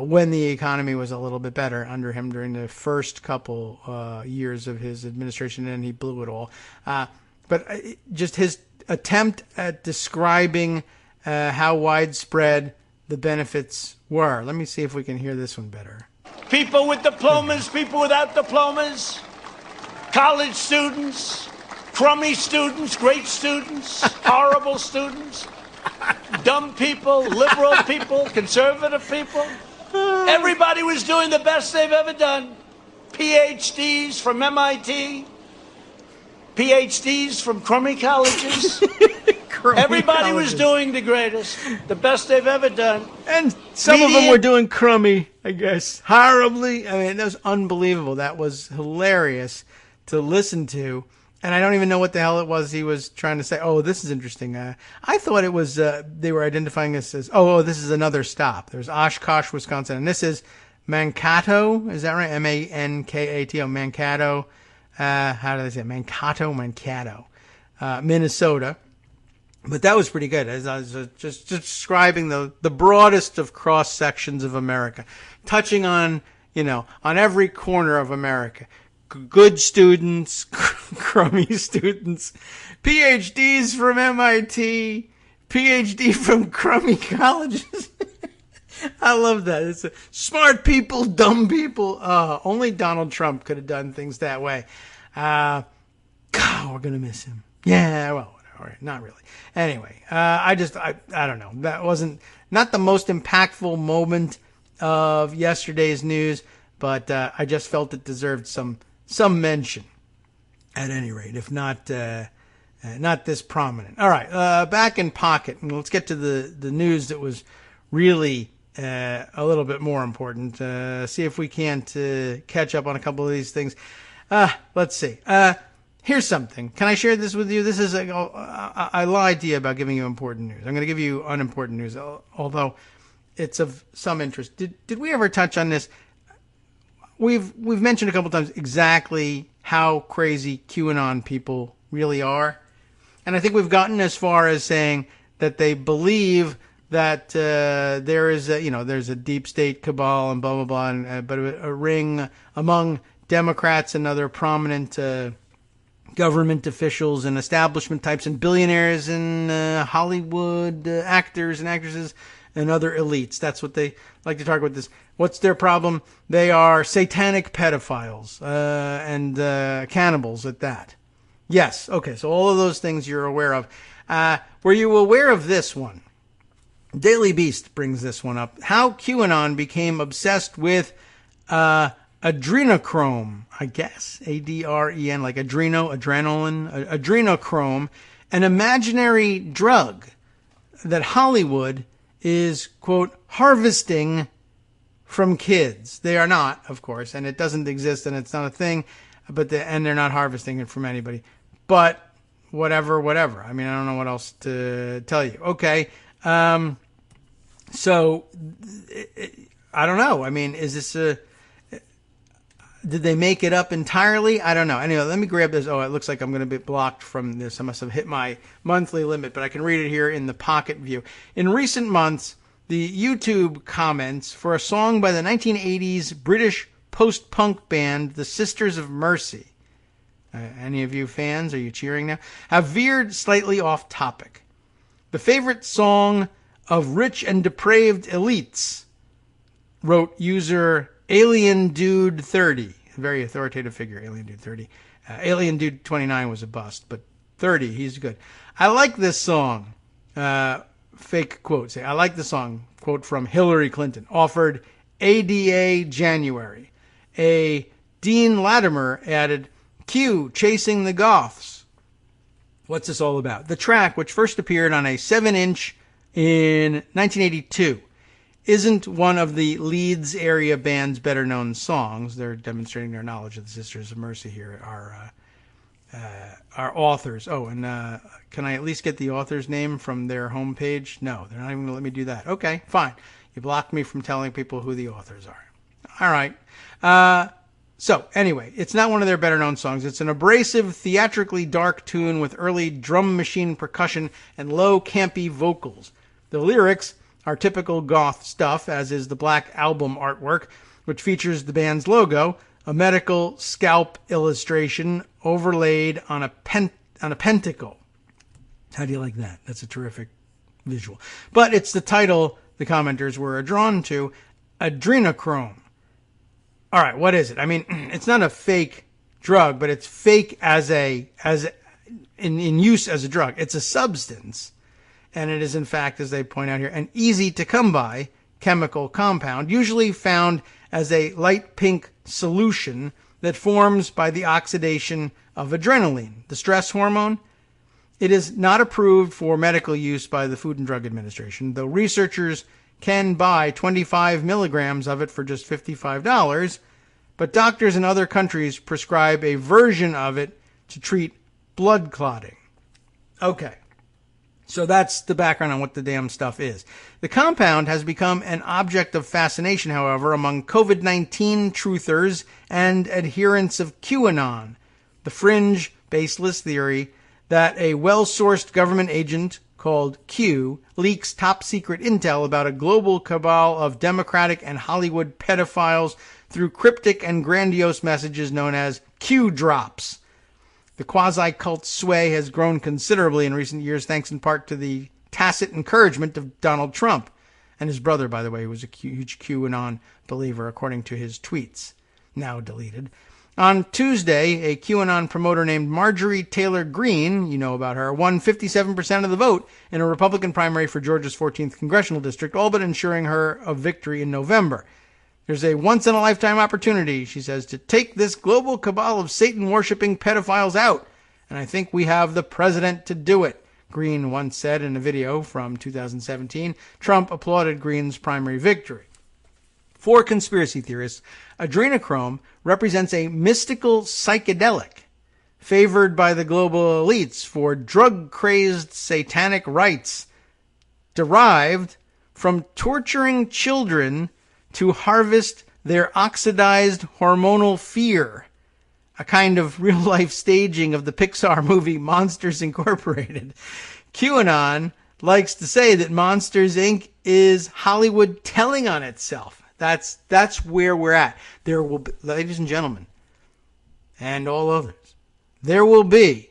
when the economy was a little bit better under him during the first couple years of his administration, and he blew it all. But just his attempt at describing how widespread the benefits were. Let me see if we can hear this one better. People with diplomas, people without diplomas, college students, crummy students, great students, horrible students, dumb people, liberal people, conservative people. Everybody was doing the best they've ever done. PhDs from MIT, PhDs from crummy colleges. Everybody was doing the greatest, the best they've ever done. And some of them were doing crummy, I guess, horribly. I mean, that was unbelievable. That was hilarious to listen to. And I don't even know what the hell it was he was trying to say. Oh, this is interesting. I thought it was, they were identifying this as, this is another stop. There's Oshkosh, Wisconsin. And this is Mankato. Is that right? Mankato. Mankato. How do they say it? Mankato, Minnesota. But that was pretty good. As I was just describing the broadest of cross sections of America, touching on, on every corner of America. Good students, crummy students, PhDs from MIT, PhD from crummy colleges. I love that. It's smart people, dumb people. Only Donald Trump could have done things that way. God, we're going to miss him. Yeah, well, whatever. Not really. Anyway, I don't know. That wasn't not the most impactful moment of yesterday's news, but I just felt it deserved some mention, at any rate, if not this prominent. All right, back in pocket, and let's get to the news that was really a little bit more important. See if we can't catch up on a couple of these things. Let's see. Here's something. Can I share this with you? This is I lied to you about giving you important news. I'm going to give you unimportant news, although it's of some interest. Did we ever touch on this? We've mentioned a couple times exactly how crazy QAnon people really are. And I think we've gotten as far as saying that they believe that there's a deep state cabal and blah, blah, blah, but a ring among Democrats and other prominent government officials and establishment types and billionaires and Hollywood actors and actresses and other elites. That's what they like to talk about this. What's their problem? They are satanic pedophiles and cannibals at that. Yes. Okay. So all of those things you're aware of. Were you aware of this one? Daily Beast brings this one up. How QAnon became obsessed with adrenochrome, I guess. ADREN, like adrenaline, adrenochrome, an imaginary drug that Hollywood is, quote, harvesting from kids. They are not, of course, and it doesn't exist and it's not a thing, and they're not harvesting it from anybody. But whatever. I mean, I don't know what else to tell you. Okay. So I don't know. I mean, is this did they make it up entirely? I don't know. Anyway, let me grab this. Oh, it looks like I'm going to be blocked from this. I must have hit my monthly limit, but I can read it here in the pocket view. In recent months, the YouTube comments for a song by the 1980s British post-punk band, the Sisters of Mercy. Any of you fans? Are you cheering now? Have veered slightly off topic. The favorite song of rich and depraved elites, wrote user Alien Dude 30, a very authoritative figure, Alien Dude 30. Alien Dude 29 was a bust, but 30, he's good. I like this song. Fake quote. Say, I like the song. Quote from Hillary Clinton. Offered ADA January. A Dean Latimer added, Q, Chasing the Goths. What's this all about? The track, which first appeared on a 7-inch in 1982, isn't one of the Leeds area band's better known songs. They're demonstrating their knowledge of the Sisters of Mercy here. Our authors. Oh, and can I at least get the author's name from their homepage? No, they're not even going to let me do that. Okay, fine. You blocked me from telling people who the authors are. All right. So, anyway, it's not one of their better-known songs. It's an abrasive, theatrically dark tune with early drum machine percussion and low, campy vocals. The lyrics are typical goth stuff, as is the Black Album artwork, which features the band's logo, a medical scalp illustration overlaid on a pentacle. How do you like that? That's a terrific visual. But it's the title the commenters were drawn to, adrenochrome. All right, what is it? I mean, it's not a fake drug, but it's fake in use as a drug. It's a substance, and it is, in fact, as they point out here, an easy-to-come-by chemical compound, usually found as a light pink solution that forms by the oxidation of adrenaline, the stress hormone. It is not approved for medical use by the Food and Drug Administration, though researchers can buy 25 milligrams of it for just $55, but doctors in other countries prescribe a version of it to treat blood clotting. Okay, so that's the background on what the damn stuff is. The compound has become an object of fascination, however, among COVID-19 truthers and adherents of QAnon, the fringe, baseless theory that a well-sourced government agent called Q leaks top-secret intel about a global cabal of Democratic and Hollywood pedophiles through cryptic and grandiose messages known as Q drops. The quasi-cult sway has grown considerably in recent years, thanks in part to the tacit encouragement of Donald Trump, and his brother, by the way, was a huge QAnon believer, according to his tweets, now deleted. On Tuesday, a QAnon promoter named Marjorie Taylor Greene, you know about her, won 57% of the vote in a Republican primary for Georgia's 14th congressional district, all but ensuring her a victory in November. There's a once-in-a-lifetime opportunity, she says, to take this global cabal of Satan-worshipping pedophiles out, and I think we have the president to do it, Greene once said in a video from 2017. Trump applauded Greene's primary victory. For conspiracy theorists, adrenochrome represents a mystical psychedelic favored by the global elites for drug-crazed satanic rites derived from torturing children to harvest their oxidized hormonal fear, a kind of real-life staging of the Pixar movie Monsters Incorporated. QAnon likes to say that Monsters, Inc. is Hollywood telling on itself. That's where we're at. There will be, ladies and gentlemen, and all others, there will be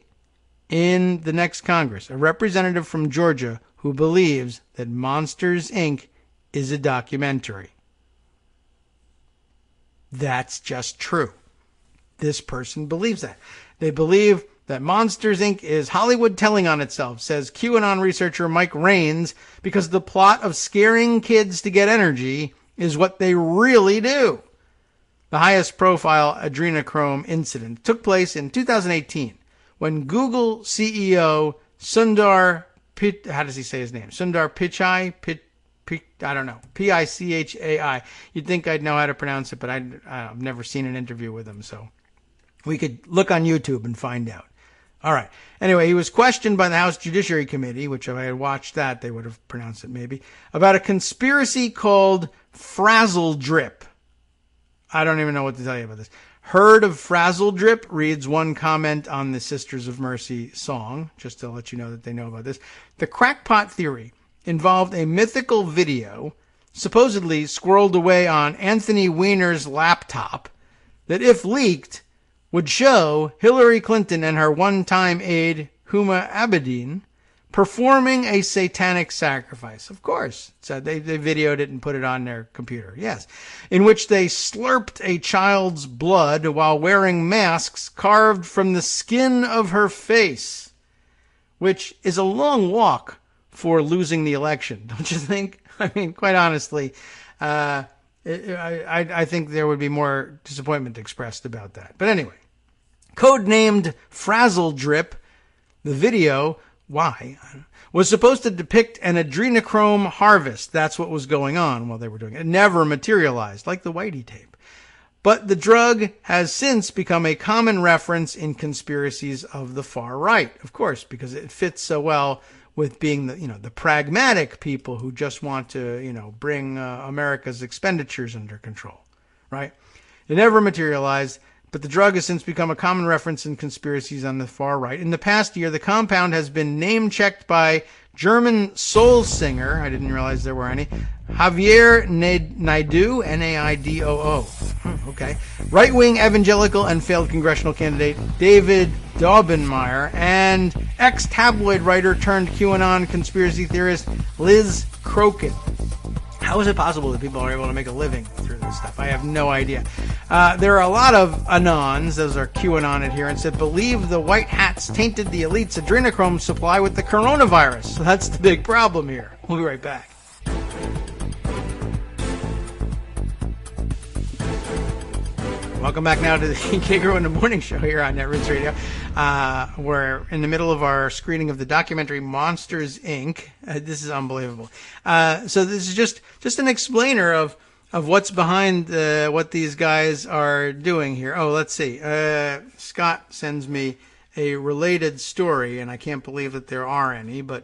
in the next Congress a representative from Georgia who believes that Monsters, Inc. is a documentary. That's just true. This person believes that. They believe that Monsters, Inc. is Hollywood telling on itself, says QAnon researcher Mike Raines, because the plot of scaring kids to get energy is what they really do. The highest profile adrenochrome incident took place in 2018 when Google CEO Sundar Pichai I don't know, Pichai. You'd think I'd know how to pronounce it, but I've never seen an interview with him, so we could look on YouTube and find out. All right. Anyway, he was questioned by the House Judiciary Committee, which if I had watched that, they would have pronounced it maybe, about a conspiracy called Frazzle Drip. I don't even know what to tell you about this. Heard of Frazzle Drip, reads one comment on the Sisters of Mercy song, just to let you know that they know about this. The crackpot theory involved a mythical video supposedly squirreled away on Anthony Weiner's laptop that, if leaked, would show Hillary Clinton and her one-time aide, Huma Abedin, performing a satanic sacrifice. Of course. So they videoed it and put it on their computer. Yes. In which they slurped a child's blood while wearing masks carved from the skin of her face, which is a long walk for losing the election, don't you think? I mean, quite honestly, I think there would be more disappointment expressed about that. But anyway, codenamed Frazzle Drip, the video, why, was supposed to depict an adrenochrome harvest. That's what was going on while they were doing it. It never materialized, like the Whitey tape. But the drug has since become a common reference in conspiracies of the far right, of course, because it fits so well with being the pragmatic people who just want to, bring America's expenditures under control, right? It never materialized, but the drug has since become a common reference in conspiracies on the far right. In the past year, the compound has been name-checked by German soul singer, I didn't realize there were any, Javier Naidoo, Naidoo. Okay. Right-wing evangelical and failed congressional candidate David Daubenmire, and ex-tabloid writer turned QAnon conspiracy theorist Liz Crokin. How is it possible that people are able to make a living through this stuff? I have no idea. There are a lot of Anons, those are QAnon adherents, that believe the white hats tainted the elite's adrenochrome supply with the coronavirus. So that's the big problem here. We'll be right back. Welcome back now to the Kagro in the Morning Show here on Netroots Radio. We're in the middle of our screening of the documentary Monsters, Inc. This is unbelievable. So this is just an explainer of what's behind what these guys are doing here. Oh, let's see. Scott sends me a related story, and I can't believe that there are any, but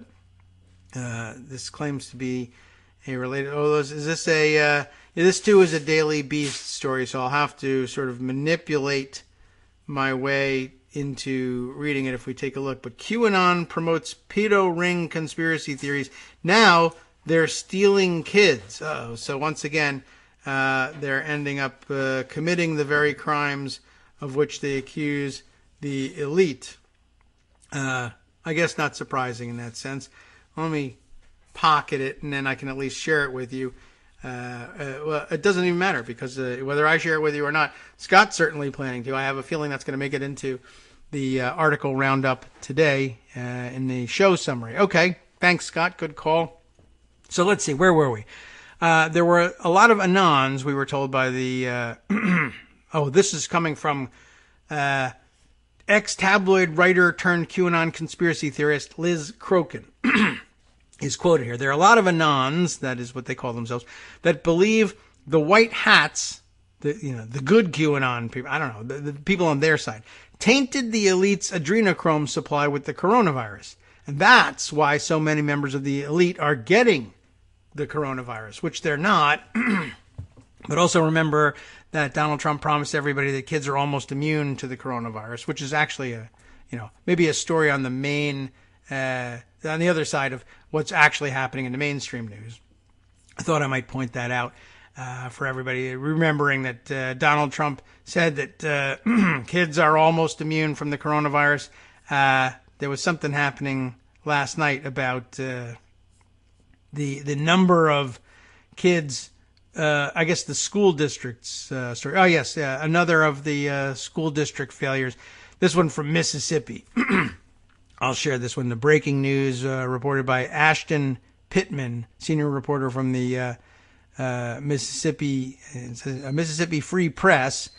this claims to be a related... Oh, is this a... this, too, is a Daily Beast story, so I'll have to sort of manipulate my way into reading it if we take a look. But QAnon promotes pedo ring conspiracy theories. Now they're stealing kids. So once again, they're ending up committing the very crimes of which they accuse the elite. I guess not surprising in that sense. Let me pocket it, and then I can at least share it with you. Well, it doesn't even matter, because whether I share it with you or not, Scott's certainly planning to. I have a feeling that's going to make it into the article roundup today in the show summary. Okay, thanks, Scott. Good call. So let's see, where were we? There were a lot of Anons, we were told by the... this is coming from ex-tabloid writer turned QAnon conspiracy theorist Liz Crokin. Is quoted here. There are a lot of Anons, that is what they call themselves, that believe the white hats, the good QAnon people, I don't know, the people on their side, tainted the elite's adrenochrome supply with the coronavirus. And that's why so many members of the elite are getting the coronavirus, which they're not. But also remember that Donald Trump promised everybody that kids are almost immune to the coronavirus, which is actually maybe a story on the main, on the other side of what's actually happening in the mainstream news. I thought I might point that out for everybody, remembering that Donald Trump said that kids are almost immune from the coronavirus. There was something happening last night about the number of kids, I guess the school districts story. Oh, yes, another of the school district failures. This one from Mississippi. I'll share this one. The breaking news reported by Ashton Pittman, senior reporter from the Mississippi Free Press.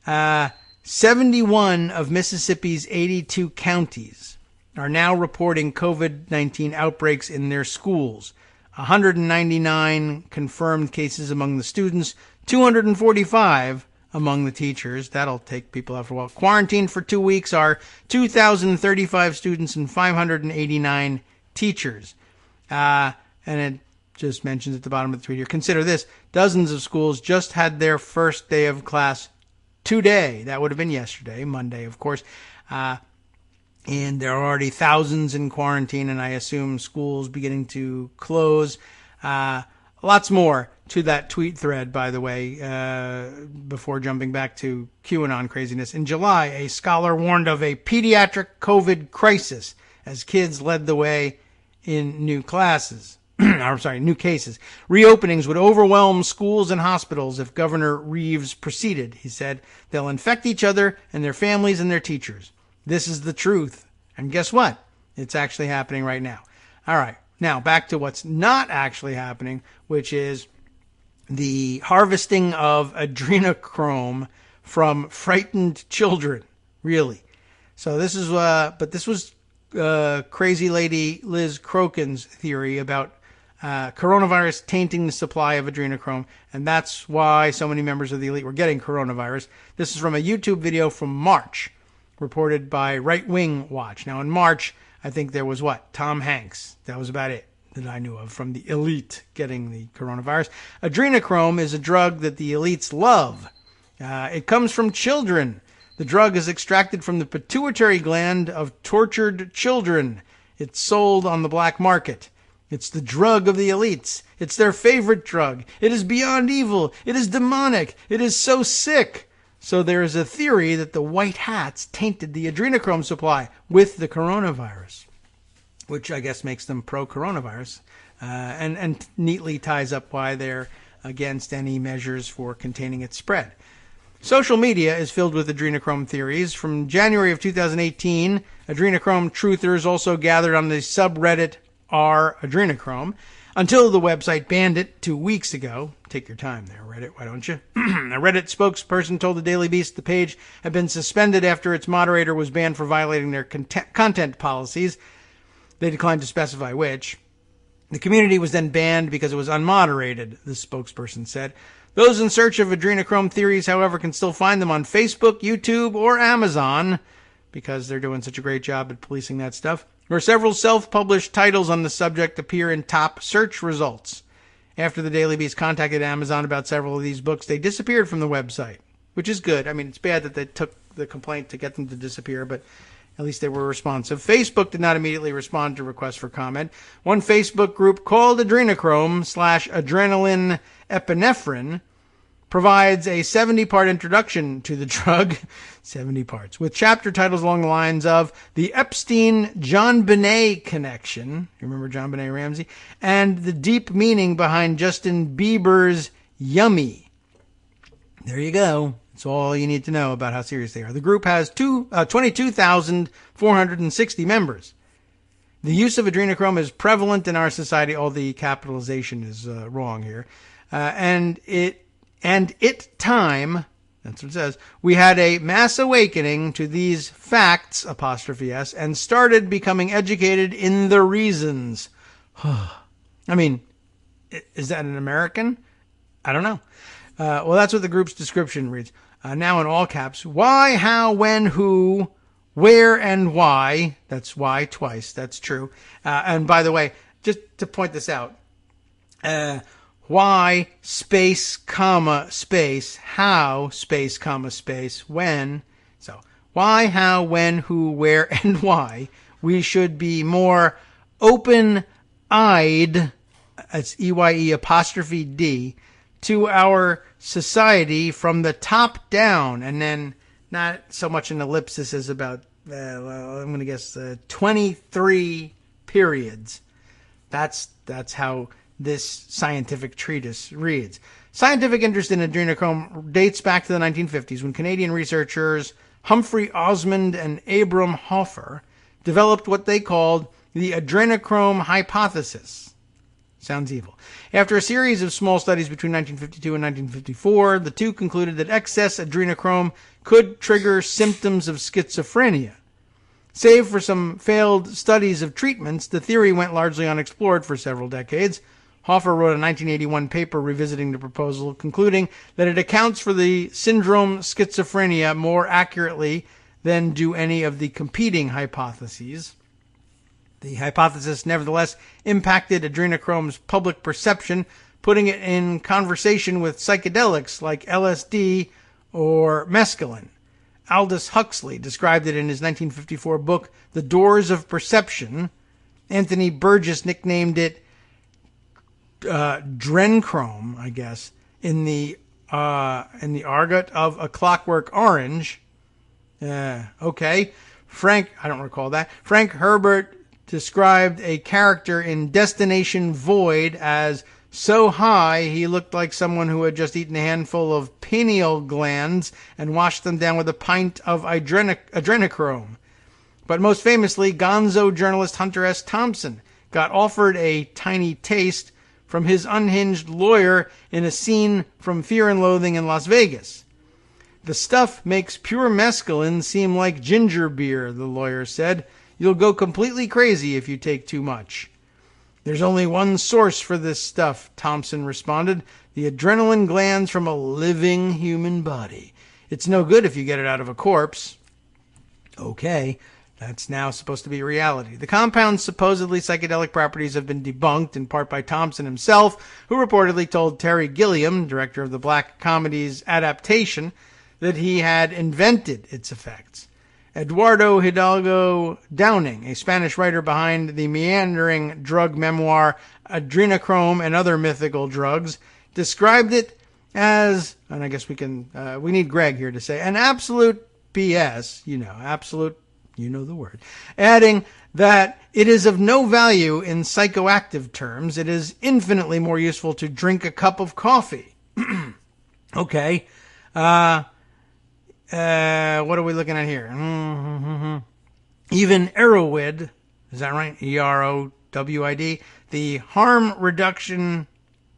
71 of Mississippi's 82 counties are now reporting COVID-19 outbreaks in their schools. 199 confirmed cases among the students, 245 among the teachers. That'll take people out for a while. Quarantined for 2 weeks are 2,035 students and 589 teachers. And it just mentions at the bottom of the tweet here, consider this, dozens of schools just had their first day of class today. That would have been yesterday, Monday, of course. And there are already thousands in quarantine, and I assume schools beginning to close. Lots more to that tweet thread, by the way, before jumping back to QAnon craziness. In July, a scholar warned of a pediatric COVID crisis as kids led the way in new classes. New cases. Reopenings would overwhelm schools and hospitals if Governor Reeves proceeded, he said. They'll infect each other and their families and their teachers. This is the truth. And guess what? It's actually happening right now. All right. Now, back to what's not actually happening, which is the harvesting of adrenochrome from frightened children. Really. So this is, this was crazy lady Liz Crokin's theory about coronavirus tainting the supply of adrenochrome, and that's why so many members of the elite were getting coronavirus. This is from a YouTube video from March, reported by Right Wing Watch. Now, in March, I think there was Tom Hanks. That was about it that I knew of from the elite getting the coronavirus. Adrenochrome is a drug that the elites love. It comes from children. The drug is extracted from the pituitary gland of tortured children. It's sold on the black market. It's the drug of the elites. It's their favorite drug. It is beyond evil. It is demonic. It is so sick. So there is a theory that the white hats tainted the adrenochrome supply with the coronavirus, which I guess makes them pro-coronavirus, and neatly ties up why they're against any measures for containing its spread. Social media is filled with adrenochrome theories. From January of 2018, adrenochrome truthers also gathered on the subreddit r/adrenochrome until the website banned it 2 weeks ago. Take your time there, Reddit, why don't you? A Reddit spokesperson told the Daily Beast the page had been suspended after its moderator was banned for violating their content policies. They declined to specify which. The community was then banned because it was unmoderated, the spokesperson said. Those in search of adrenochrome theories, however, can still find them on Facebook, YouTube, or Amazon, because they're doing such a great job at policing that stuff, where several self-published titles on the subject appear in top search results. After the Daily Beast contacted Amazon about several of these books, they disappeared from the website, which is good. I mean, it's bad that they took the complaint to get them to disappear, but at least they were responsive. Facebook did not immediately respond to requests for comment. One Facebook group called Adrenochrome/Adrenaline Epinephrine provides a 70-part introduction to the drug, 70 parts, with chapter titles along the lines of the Epstein-JonBenet connection, you remember JonBenet Ramsey, and the deep meaning behind Justin Bieber's Yummy. There you go. That's all you need to know about how serious they are. The group has 22,460 members. The use of adrenochrome is prevalent in our society. All the capitalization is wrong here. And it time, that's what it says, we had a mass awakening to these facts, ''s, and started becoming educated in the reasons. I mean, is that an American? I don't know. Well, that's what the group's description reads. Now in all caps, why, how, when, who, where, and why. That's why twice. That's true. And by the way, just to point this out, why, space, comma, space, how, space, comma, space, when. So, why, how, when, who, where, and why we should be more open-eyed, that's EYE''D, to our society from the top down. And then not so much an ellipsis as about, I'm going to guess 23 periods. That's how this scientific treatise reads. Scientific interest in adrenochrome dates back to the 1950s when Canadian researchers Humphrey Osmond and Abram Hoffer developed what they called the adrenochrome hypothesis. Sounds evil. After a series of small studies between 1952 and 1954, the two concluded that excess adrenochrome could trigger symptoms of schizophrenia. Save for some failed studies of treatments, the theory went largely unexplored for several decades. Hoffer wrote a 1981 paper revisiting the proposal, concluding that it accounts for the syndrome schizophrenia more accurately than do any of the competing hypotheses. The hypothesis nevertheless impacted adrenochrome's public perception, putting it in conversation with psychedelics like LSD or mescaline. Aldous Huxley described it in his 1954 book, The Doors of Perception. Anthony Burgess nicknamed it Drenchrome, I guess, in the argot of A Clockwork Orange. Okay. I don't recall that. Frank Herbert described a character in Destination Void as so high he looked like someone who had just eaten a handful of pineal glands and washed them down with a pint of adrenochrome. But most famously, gonzo journalist Hunter S. Thompson got offered a tiny taste from his unhinged lawyer in a scene from Fear and Loathing in Las Vegas. The stuff makes pure mescaline seem like ginger beer, the lawyer said. You'll go completely crazy if you take too much. There's only one source for this stuff, Thompson responded. The adrenaline glands from a living human body. It's no good if you get it out of a corpse. Okay. That's now supposed to be reality. The compound's supposedly psychedelic properties have been debunked, in part by Thompson himself, who reportedly told Terry Gilliam, director of the black comedy's adaptation, that he had invented its effects. Eduardo Hidalgo Downing, a Spanish writer behind the meandering drug memoir Adrenochrome and Other Mythical Drugs, described it as, and I guess we need Greg here to say, an absolute BS, absolute, the word, adding that it is of no value in psychoactive terms. It is infinitely more useful to drink a cup of coffee. Okay. What are we looking at here? Even Erowid, is that right? EROWID, the harm reduction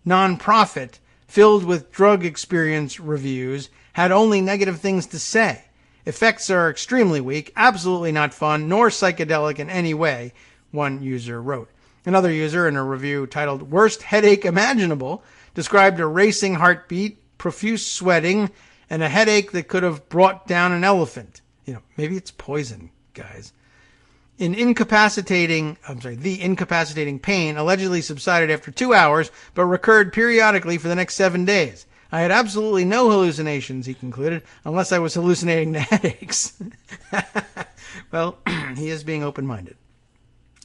nonprofit filled with drug experience reviews, had only negative things to say. Effects are extremely weak, absolutely not fun, nor psychedelic in any way, one user wrote. Another user, in a review titled Worst Headache Imaginable, described a racing heartbeat, profuse sweating, and a headache that could have brought down an elephant. Maybe it's poison, guys. The incapacitating pain allegedly subsided after 2 hours, but recurred periodically for the next 7 days. I had absolutely no hallucinations, he concluded, unless I was hallucinating the headaches. Well, he is being open-minded.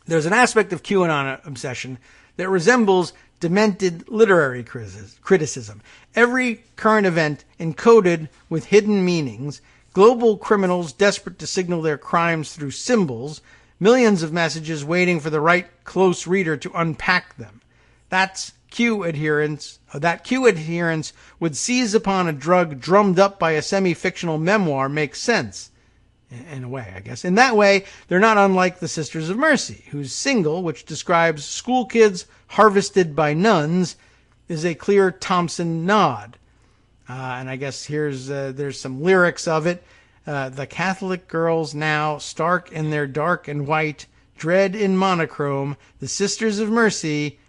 There's an aspect of QAnon obsession that resembles demented literary criticism. Every current event encoded with hidden meanings, global criminals desperate to signal their crimes through symbols, millions of messages waiting for the right close reader to unpack them. That Q adherence would seize upon a drug drummed up by a semi-fictional memoir makes sense. In a way, I guess. In that way, they're not unlike the Sisters of Mercy, whose single, which describes school kids harvested by nuns, is a clear Thompson nod. And I guess there's some lyrics of it. The Catholic girls now, stark in their dark and white, dread in monochrome, the Sisters of Mercy,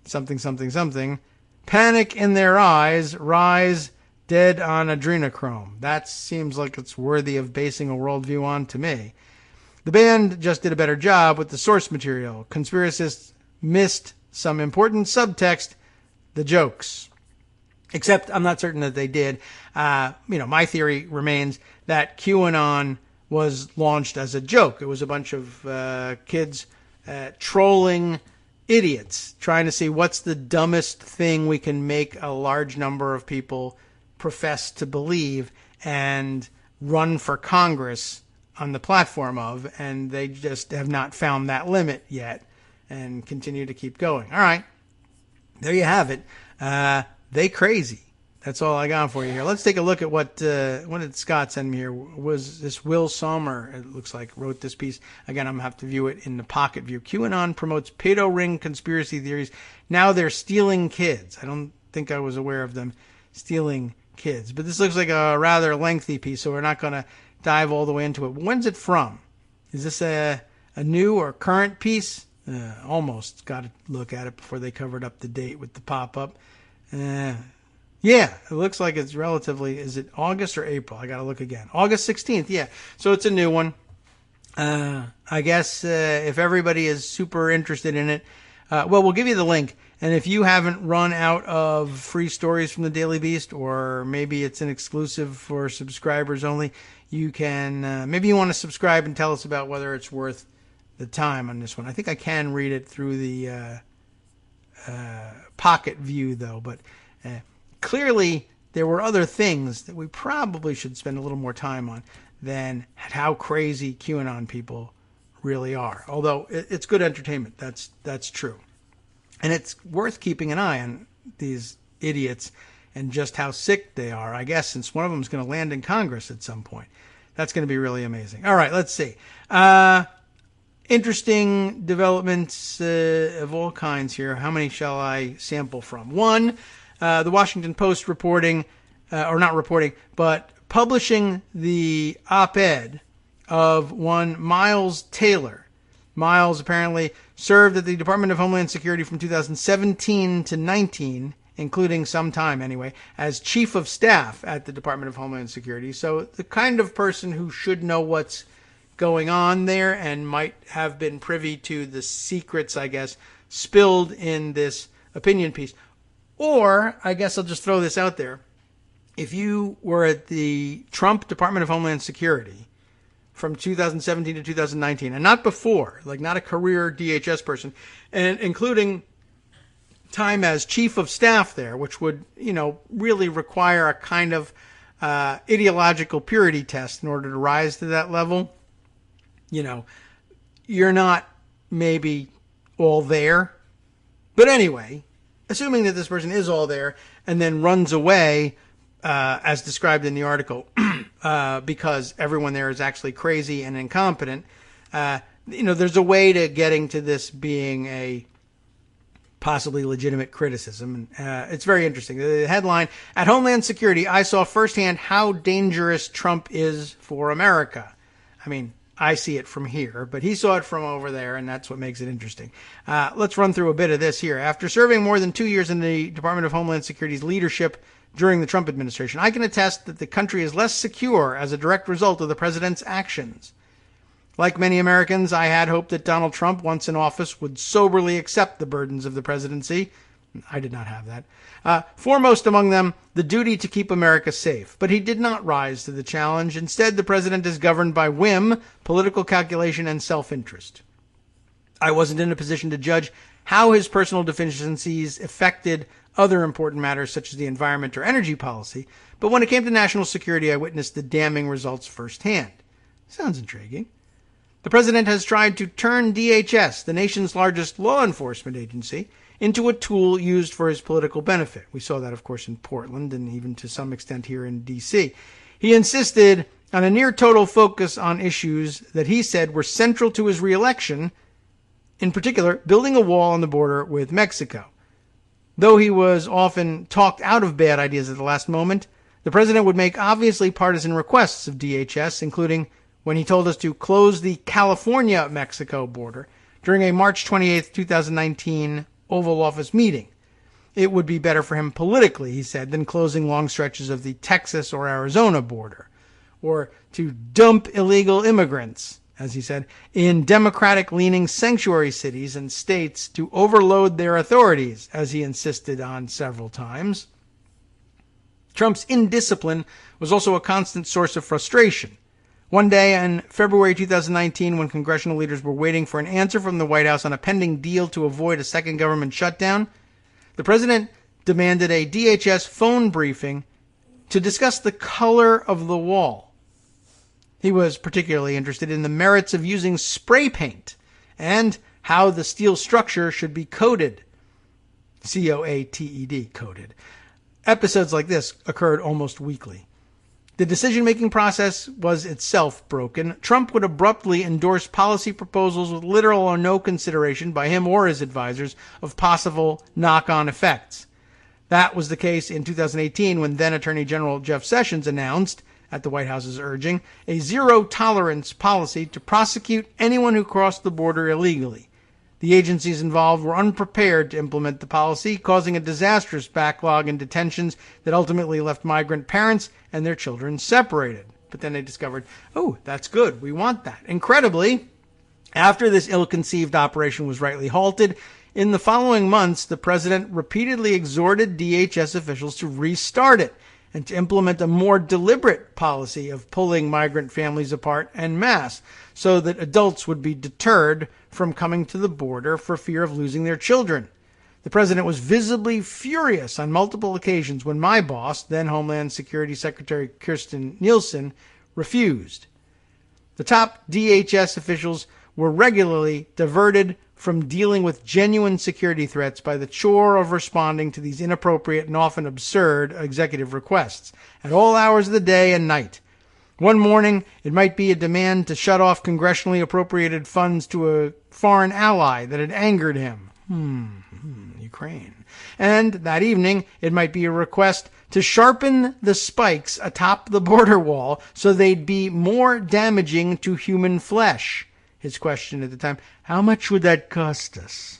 something, something, something, panic in their eyes, rise, dead on adrenochrome. That seems like it's worthy of basing a worldview on to me. The band just did a better job with the source material. Conspiracists missed some important subtext, the jokes. Except I'm not certain that they did. My theory remains that QAnon was launched as a joke. It was a bunch of kids trolling idiots, trying to see what's the dumbest thing we can make a large number of people profess to believe and run for Congress on the platform of, and they just have not found that limit yet and continue to keep going. All right, there you have it. They crazy. That's all I got for you here. Let's take a look at what did Scott send me here. Was this Will Sommer, it looks like, wrote this piece. Again, I'm going to have to view it in the pocket view. QAnon promotes pedo ring conspiracy theories. Now they're stealing kids. I don't think I was aware of them stealing kids. But this looks like a rather lengthy piece, so we're not going to dive all the way into it. When's it from? Is this a new or current piece? Almost got to look at it before they covered up the date with the pop-up. Yeah, it looks like it's relatively, is it August or April? I got to look again. August 16th, yeah. So it's a new one. I guess if everybody is super interested in it, well, we'll give you the link. And if you haven't run out of free stories from the Daily Beast, or maybe it's an exclusive for subscribers only, you can, maybe you want to subscribe and tell us about whether it's worth the time on this one. I think I can read it through the Pocket View, though. But clearly, there were other things that we probably should spend a little more time on than how crazy QAnon people really are. Although it's good entertainment, that's true. And it's worth keeping an eye on these idiots and just how sick they are, I guess, since one of them is going to land in Congress at some point. That's going to be really amazing. All right, let's see. Interesting developments of all kinds here. How many shall I sample from? One, the Washington Post reporting, or not reporting, but publishing the op-ed of one Miles Taylor. Miles apparently served at the Department of Homeland Security from 2017 to 19, including some time anyway, as Chief of Staff at the Department of Homeland Security. So the kind of person who should know what's going on there and might have been privy to the secrets, I guess, spilled in this opinion piece. Or, I guess I'll just throw this out there. If you were at the Trump Department of Homeland Security from 2017 to 2019, and not before, like not a career DHS person, and including time as chief of staff there, which would, really require a kind of ideological purity test in order to rise to that level. You're not maybe all there. But anyway, assuming that this person is all there and then runs away, as described in the article, because everyone there is actually crazy and incompetent, there's a way to getting to this being a possibly legitimate criticism. And it's very interesting. The headline, at Homeland Security, I saw firsthand how dangerous Trump is for America. I mean, I see it from here, but he saw it from over there, and that's what makes it interesting. Let's run through a bit of this here. After serving more than 2 years in the Department of Homeland Security's leadership during the Trump administration, I can attest that the country is less secure as a direct result of the president's actions. Like many Americans, I had hoped that Donald Trump, once in office, would soberly accept the burdens of the presidency. I did not have that. Foremost among them, the duty to keep America safe. But he did not rise to the challenge. Instead, the president is governed by whim, political calculation, and self-interest. I wasn't in a position to judge how his personal deficiencies affected other important matters such as the environment or energy policy, but when it came to national security, I witnessed the damning results firsthand. Sounds intriguing. The president has tried to turn DHS, the nation's largest law enforcement agency, into a tool used for his political benefit. We saw that, of course, in Portland and even to some extent here in D.C. He insisted on a near-total focus on issues that he said were central to his reelection, in particular, building a wall on the border with Mexico. Though he was often talked out of bad ideas at the last moment, the president would make obviously partisan requests of DHS, including when he told us to close the California-Mexico border during a March 28, 2019 Oval Office meeting. It would be better for him politically, he said, than closing long stretches of the Texas or Arizona border, or to dump illegal immigrants, as he said, in Democratic-leaning sanctuary cities and states to overload their authorities, as he insisted on several times. Trump's indiscipline was also a constant source of frustration. One day in February 2019, when congressional leaders were waiting for an answer from the White House on a pending deal to avoid a second government shutdown, the president demanded a DHS phone briefing to discuss the color of the wall. He was particularly interested in the merits of using spray paint and how the steel structure should be coated. C-O-A-T-E-D, coated. Episodes like this occurred almost weekly. The decision-making process was itself broken. Trump would abruptly endorse policy proposals with little or no consideration by him or his advisors of possible knock-on effects. That was the case in 2018 when then-Attorney General Jeff Sessions announced, at the White House's urging, a zero-tolerance policy to prosecute anyone who crossed the border illegally. The agencies involved were unprepared to implement the policy, causing a disastrous backlog in detentions that ultimately left migrant parents and their children separated. But then they discovered, oh, that's good. We want that. Incredibly, after this ill-conceived operation was rightly halted, in the following months, the president repeatedly exhorted DHS officials to restart it and to implement a more deliberate policy of pulling migrant families apart en masse so that adults would be deterred from coming to the border for fear of losing their children. The president was visibly furious on multiple occasions when my boss, then Homeland Security Secretary Kirstjen Nielsen, refused. The top DHS officials were regularly diverted from dealing with genuine security threats by the chore of responding to these inappropriate and often absurd executive requests at all hours of the day and night. One morning, it might be a demand to shut off congressionally appropriated funds to a foreign ally that had angered him. Ukraine. And that evening, it might be a request to sharpen the spikes atop the border wall so they'd be more damaging to human flesh. His question at the time, how much would that cost us?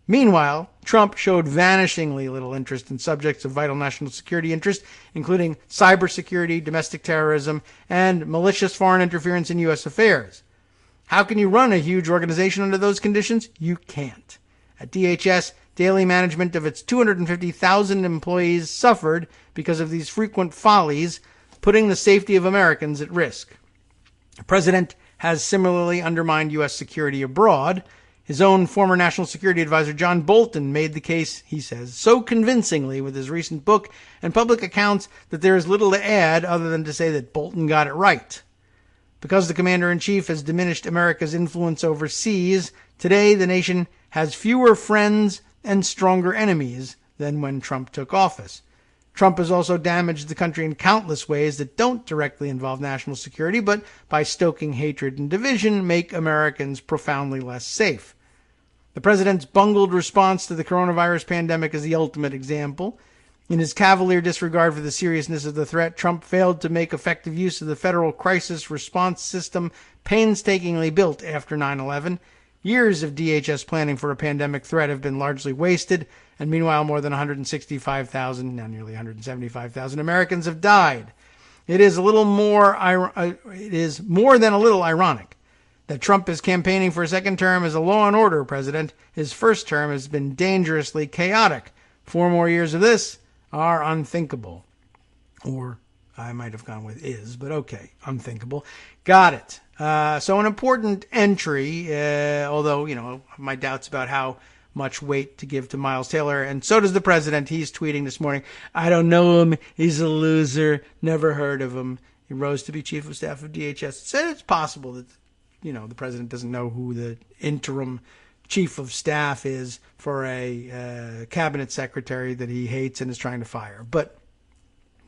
Meanwhile, Trump showed vanishingly little interest in subjects of vital national security interest, including cybersecurity, domestic terrorism, and malicious foreign interference in U.S. affairs. How can you run a huge organization under those conditions? You can't. At DHS, daily management of its 250,000 employees suffered because of these frequent follies, putting the safety of Americans at risk. The president has similarly undermined U.S. security abroad. His own former National Security Advisor John Bolton made the case, he says, so convincingly with his recent book and public accounts that there is little to add other than to say that Bolton got it right. Because the commander-in-chief has diminished America's influence overseas, today the nation has fewer friends and stronger enemies than when Trump took office. Trump has also damaged the country in countless ways that don't directly involve national security, but by stoking hatred and division, make Americans profoundly less safe. The president's bungled response to the coronavirus pandemic is the ultimate example. In his cavalier disregard for the seriousness of the threat, Trump failed to make effective use of the federal crisis response system painstakingly built after 9/11. Years of DHS planning for a pandemic threat have been largely wasted, and meanwhile more than 165,000, now nearly 175,000 Americans have died. It is more than a little ironic that Trump is campaigning for a second term as a law and order president. His first term has been dangerously chaotic. 4 more years of this are unthinkable. Or I might have gone with is, but okay, unthinkable. Got it. So an important entry, although, my doubts about how much weight to give to Miles Taylor, and so does the president. He's tweeting this morning, I don't know him, he's a loser, never heard of him. He rose to be chief of staff of DHS. Said it's possible that, the president doesn't know who the interim chief of staff is for a cabinet secretary that he hates and is trying to fire. But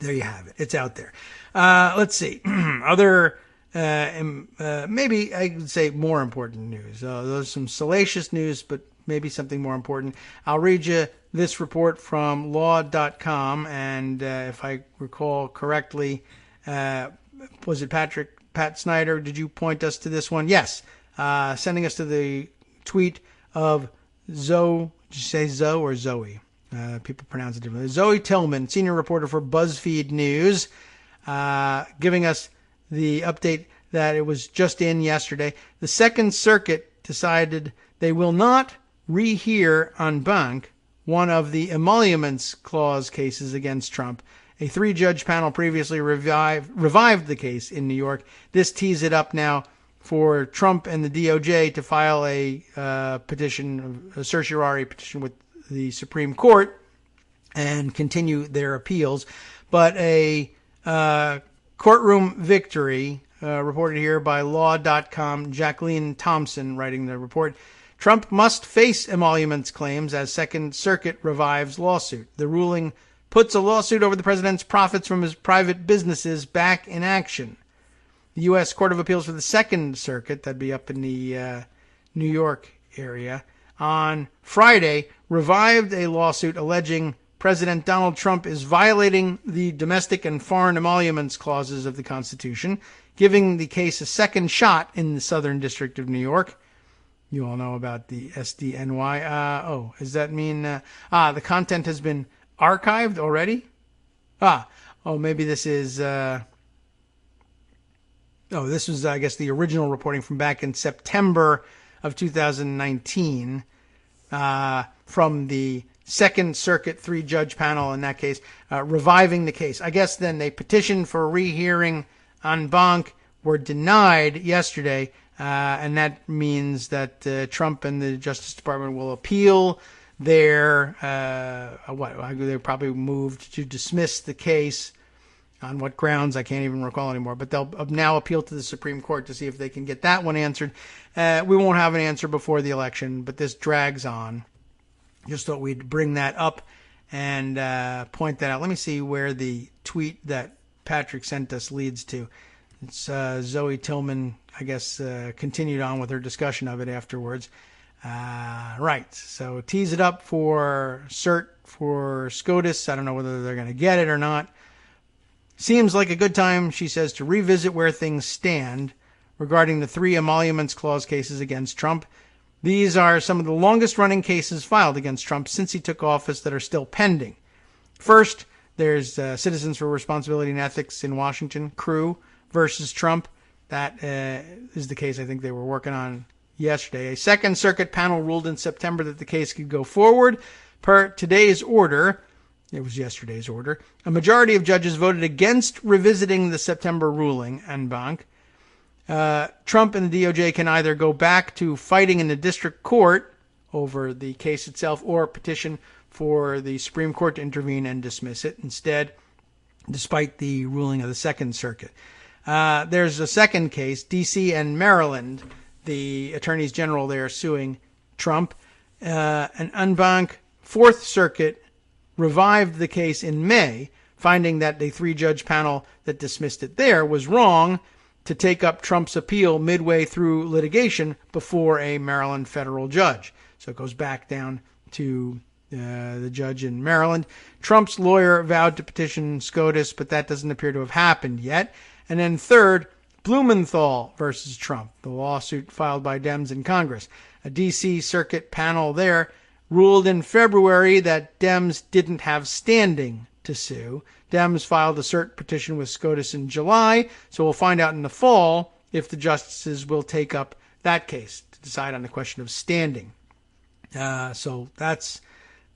there you have it. It's out there. Let's see. Other, maybe I could say more important news. There's some salacious news, but maybe something more important. I'll read you this report from law.com. And if I recall correctly, was it Pat Snyder? Did you point us to this one? Yes. Sending us to the tweet of Zoe. Did you say Zoe or Zoe? People pronounce it differently. Zoe Tillman, senior reporter for BuzzFeed News, giving us the update that it was just in yesterday. The Second Circuit decided they will not rehear en banc one of the emoluments clause cases against Trump. A 3-judge panel previously revived the case in New York. This tees it up now for Trump and the DOJ to file a petition, a certiorari petition with the Supreme Court and continue their appeals. But a courtroom victory, reported here by law.com, Jacqueline Thompson writing the report. Trump must face emoluments claims as Second Circuit revives lawsuit. The ruling puts a lawsuit over the president's profits from his private businesses back in action. The U.S. Court of Appeals for the Second Circuit, that'd be up in the New York area, on Friday revived a lawsuit alleging President Donald Trump is violating the domestic and foreign emoluments clauses of the Constitution, giving the case a second shot in the Southern District of New York. You all know about the SDNY. Does that mean the content has been archived already? Maybe this is... this was, I guess, the original reporting from back in September of 2019 from the Second Circuit 3-judge panel in that case, reviving the case. I guess then they petitioned for a rehearing en banc, were denied yesterday, and that means that Trump and the Justice Department will appeal their, they probably moved to dismiss the case. On what grounds, I can't even recall anymore. But they'll now appeal to the Supreme Court to see if they can get that one answered. We won't have an answer before the election, but this drags on. Just thought we'd bring that up and point that out. Let me see where the tweet that Patrick sent us leads to. It's Zoe Tillman, I guess, continued on with her discussion of it afterwards. Right. So tease it up for cert for SCOTUS. I don't know whether they're going to get it or not. Seems like a good time, she says, to revisit where things stand regarding the 3 emoluments clause cases against Trump. These are some of the longest-running cases filed against Trump since he took office that are still pending. First, there's Citizens for Responsibility and Ethics in Washington, CREW, versus Trump. That is the case I think they were working on yesterday. A Second Circuit panel ruled in September that the case could go forward. Per today's order, it was yesterday's order, a majority of judges voted against revisiting the September ruling en banc. Trump and the DOJ can either go back to fighting in the district court over the case itself or petition for the Supreme Court to intervene and dismiss it instead, despite the ruling of the Second Circuit. There's a second case, D.C. and Maryland, the attorneys general there suing Trump. An en banc Fourth Circuit revived the case in May, finding that the 3-judge panel that dismissed it there was wrong to take up Trump's appeal midway through litigation before a Maryland federal judge. So it goes back down to the judge in Maryland. Trump's lawyer vowed to petition SCOTUS, but that doesn't appear to have happened yet. And then third, Blumenthal versus Trump, the lawsuit filed by Dems in Congress. A D.C. Circuit panel there ruled in February that Dems didn't have standing to sue. Dems filed a cert petition with SCOTUS in July, so we'll find out in the fall if the justices will take up that case to decide on the question of standing. So that's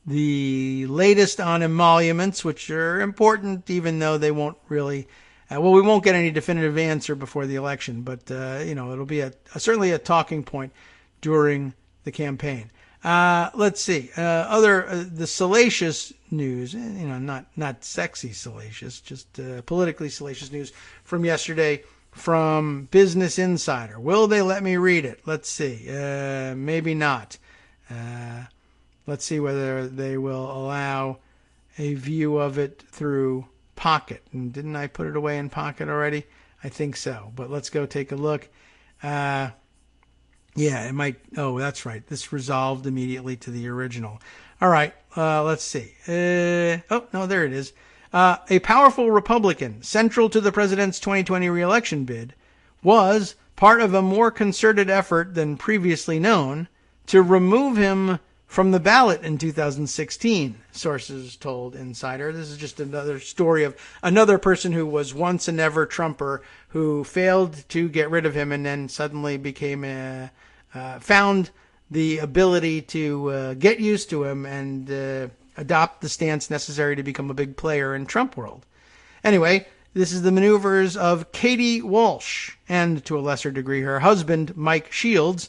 the latest on emoluments, which are important, even though they won't really... we won't get any definitive answer before the election, but it'll be certainly a talking point during the campaign. Let's see. The salacious news, not sexy salacious, just politically salacious news from yesterday from Business Insider. Will they let me read it? Let's see. Maybe not. Let's see whether they will allow a view of it through Pocket. And didn't I put it away in Pocket already? I think so. But let's go take a look. Yeah, it might. Oh, that's right. This resolved immediately to the original. All right. Let's see. No, there it is. A powerful Republican central to the president's 2020 reelection bid was part of a more concerted effort than previously known to remove him from the ballot in 2016, sources told Insider. This is just another story of another person who was once a never Trumper who failed to get rid of him and then suddenly became found the ability to get used to him and adopt the stance necessary to become a big player in Trump world. Anyway, this is the maneuvers of Katie Walsh and, to a lesser degree, her husband, Mike Shields.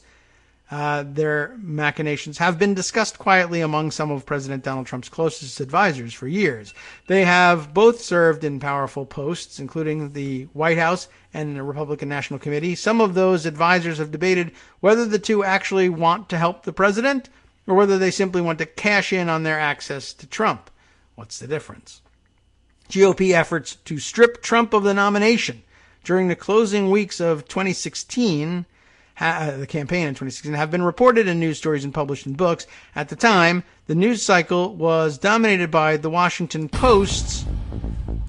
Their machinations have been discussed quietly among some of President Donald Trump's closest advisors for years. They have both served in powerful posts, including the White House and the Republican National Committee. Some of those advisors have debated whether the two actually want to help the president or whether they simply want to cash in on their access to Trump. What's the difference? GOP efforts to strip Trump of the nomination during the closing weeks of 2016, the campaign in 2016, have been reported in news stories and published in books. At the time, the news cycle was dominated by the Washington Post's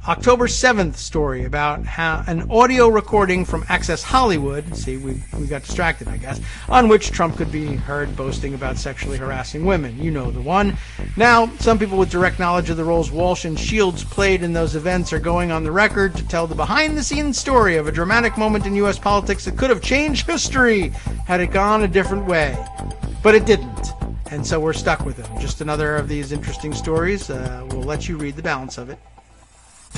October 7th story about how an audio recording from Access Hollywood, see, we got distracted, I guess, on which Trump could be heard boasting about sexually harassing women. You know the one. Now, some people with direct knowledge of the roles Walsh and Shields played in those events are going on the record to tell the behind-the-scenes story of a dramatic moment in U.S. politics that could have changed history had it gone a different way. But it didn't. And so we're stuck with them. Just another of these interesting stories. We'll let you read the balance of it.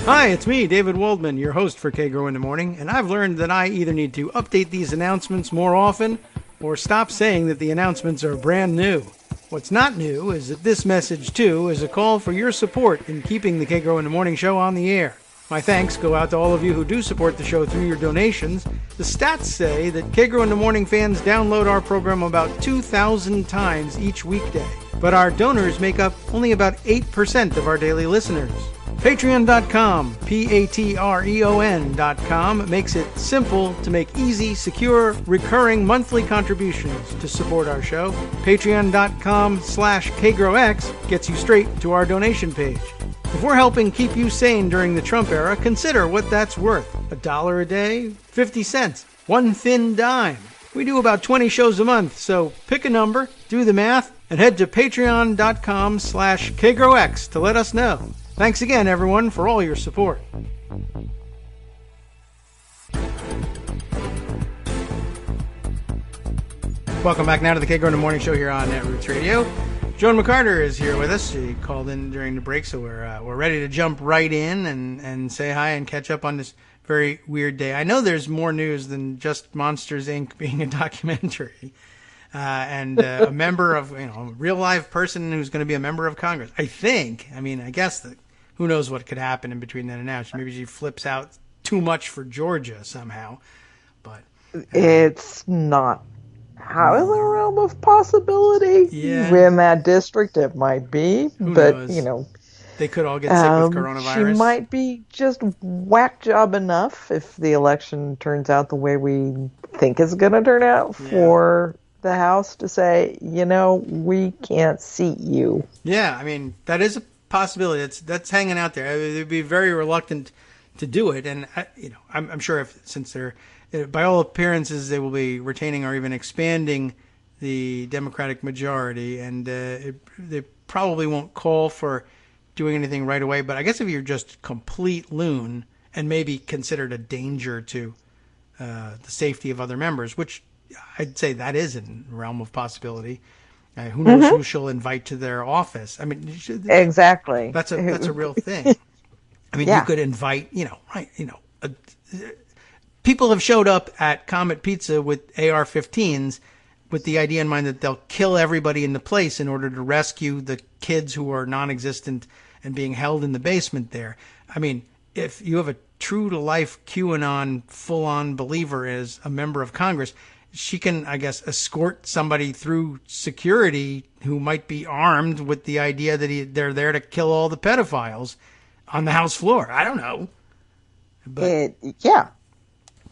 Hi, it's me, David Waldman, your host for Kagro in the Morning, and I've learned that I either need to update these announcements more often or stop saying that the announcements are brand new. What's not new is that this message, too, is a call for your support in keeping the Kagro in the Morning show on the air. My thanks go out to all of you who do support the show through your donations. The stats say that Kagro in the Morning fans download our program about 2,000 times each weekday, but our donors make up only about 8% of our daily listeners. Patreon.com, Patreon.com, makes it simple to make easy, secure, recurring monthly contributions to support our show. Patreon.com/KagroX gets you straight to our donation page. If we're helping keep you sane during the Trump era, consider what that's worth. $1 a day? 50 cents? One thin dime? We do about 20 shows a month, so pick a number, do the math, and head to Patreon.com/KagroX to let us know. Thanks again, everyone, for all your support. Welcome back now to the Kagro in the Morning Show here on Netroots Radio. Joan McCarter is here with us. She called in during the break, so we're ready to jump right in and say hi and catch up on this very weird day. I know there's more news than just Monsters, Inc. being a documentary. And a member of, a real live person who's going to be a member of Congress. I guess that who knows what could happen in between then and now. Maybe she flips out too much for Georgia somehow. But it's not out of the realm of possibility. Yeah. In that district, it might be. Who but, knows? They could all get sick with coronavirus. She might be just whack job enough if the election turns out the way we think it's going to turn out for the House to say, we can't seat you. Yeah, that is a possibility. That's hanging out there. They'd be very reluctant to do it, and I'm sure since they're, by all appearances, they will be retaining or even expanding the Democratic majority, and they probably won't call for doing anything right away. But I guess if you're just complete loon and maybe considered a danger to the safety of other members, which I'd say that is in the realm of possibility. Who knows who she'll invite to their office? Exactly. That's a real thing. You could invite, people have showed up at Comet Pizza with AR-15s with the idea in mind that they'll kill everybody in the place in order to rescue the kids who are non-existent and being held in the basement there. If you have a true-to-life QAnon full-on believer as a member of Congress, she can, I guess, escort somebody through security who might be armed with the idea that they're there to kill all the pedophiles on the House floor. I don't know. But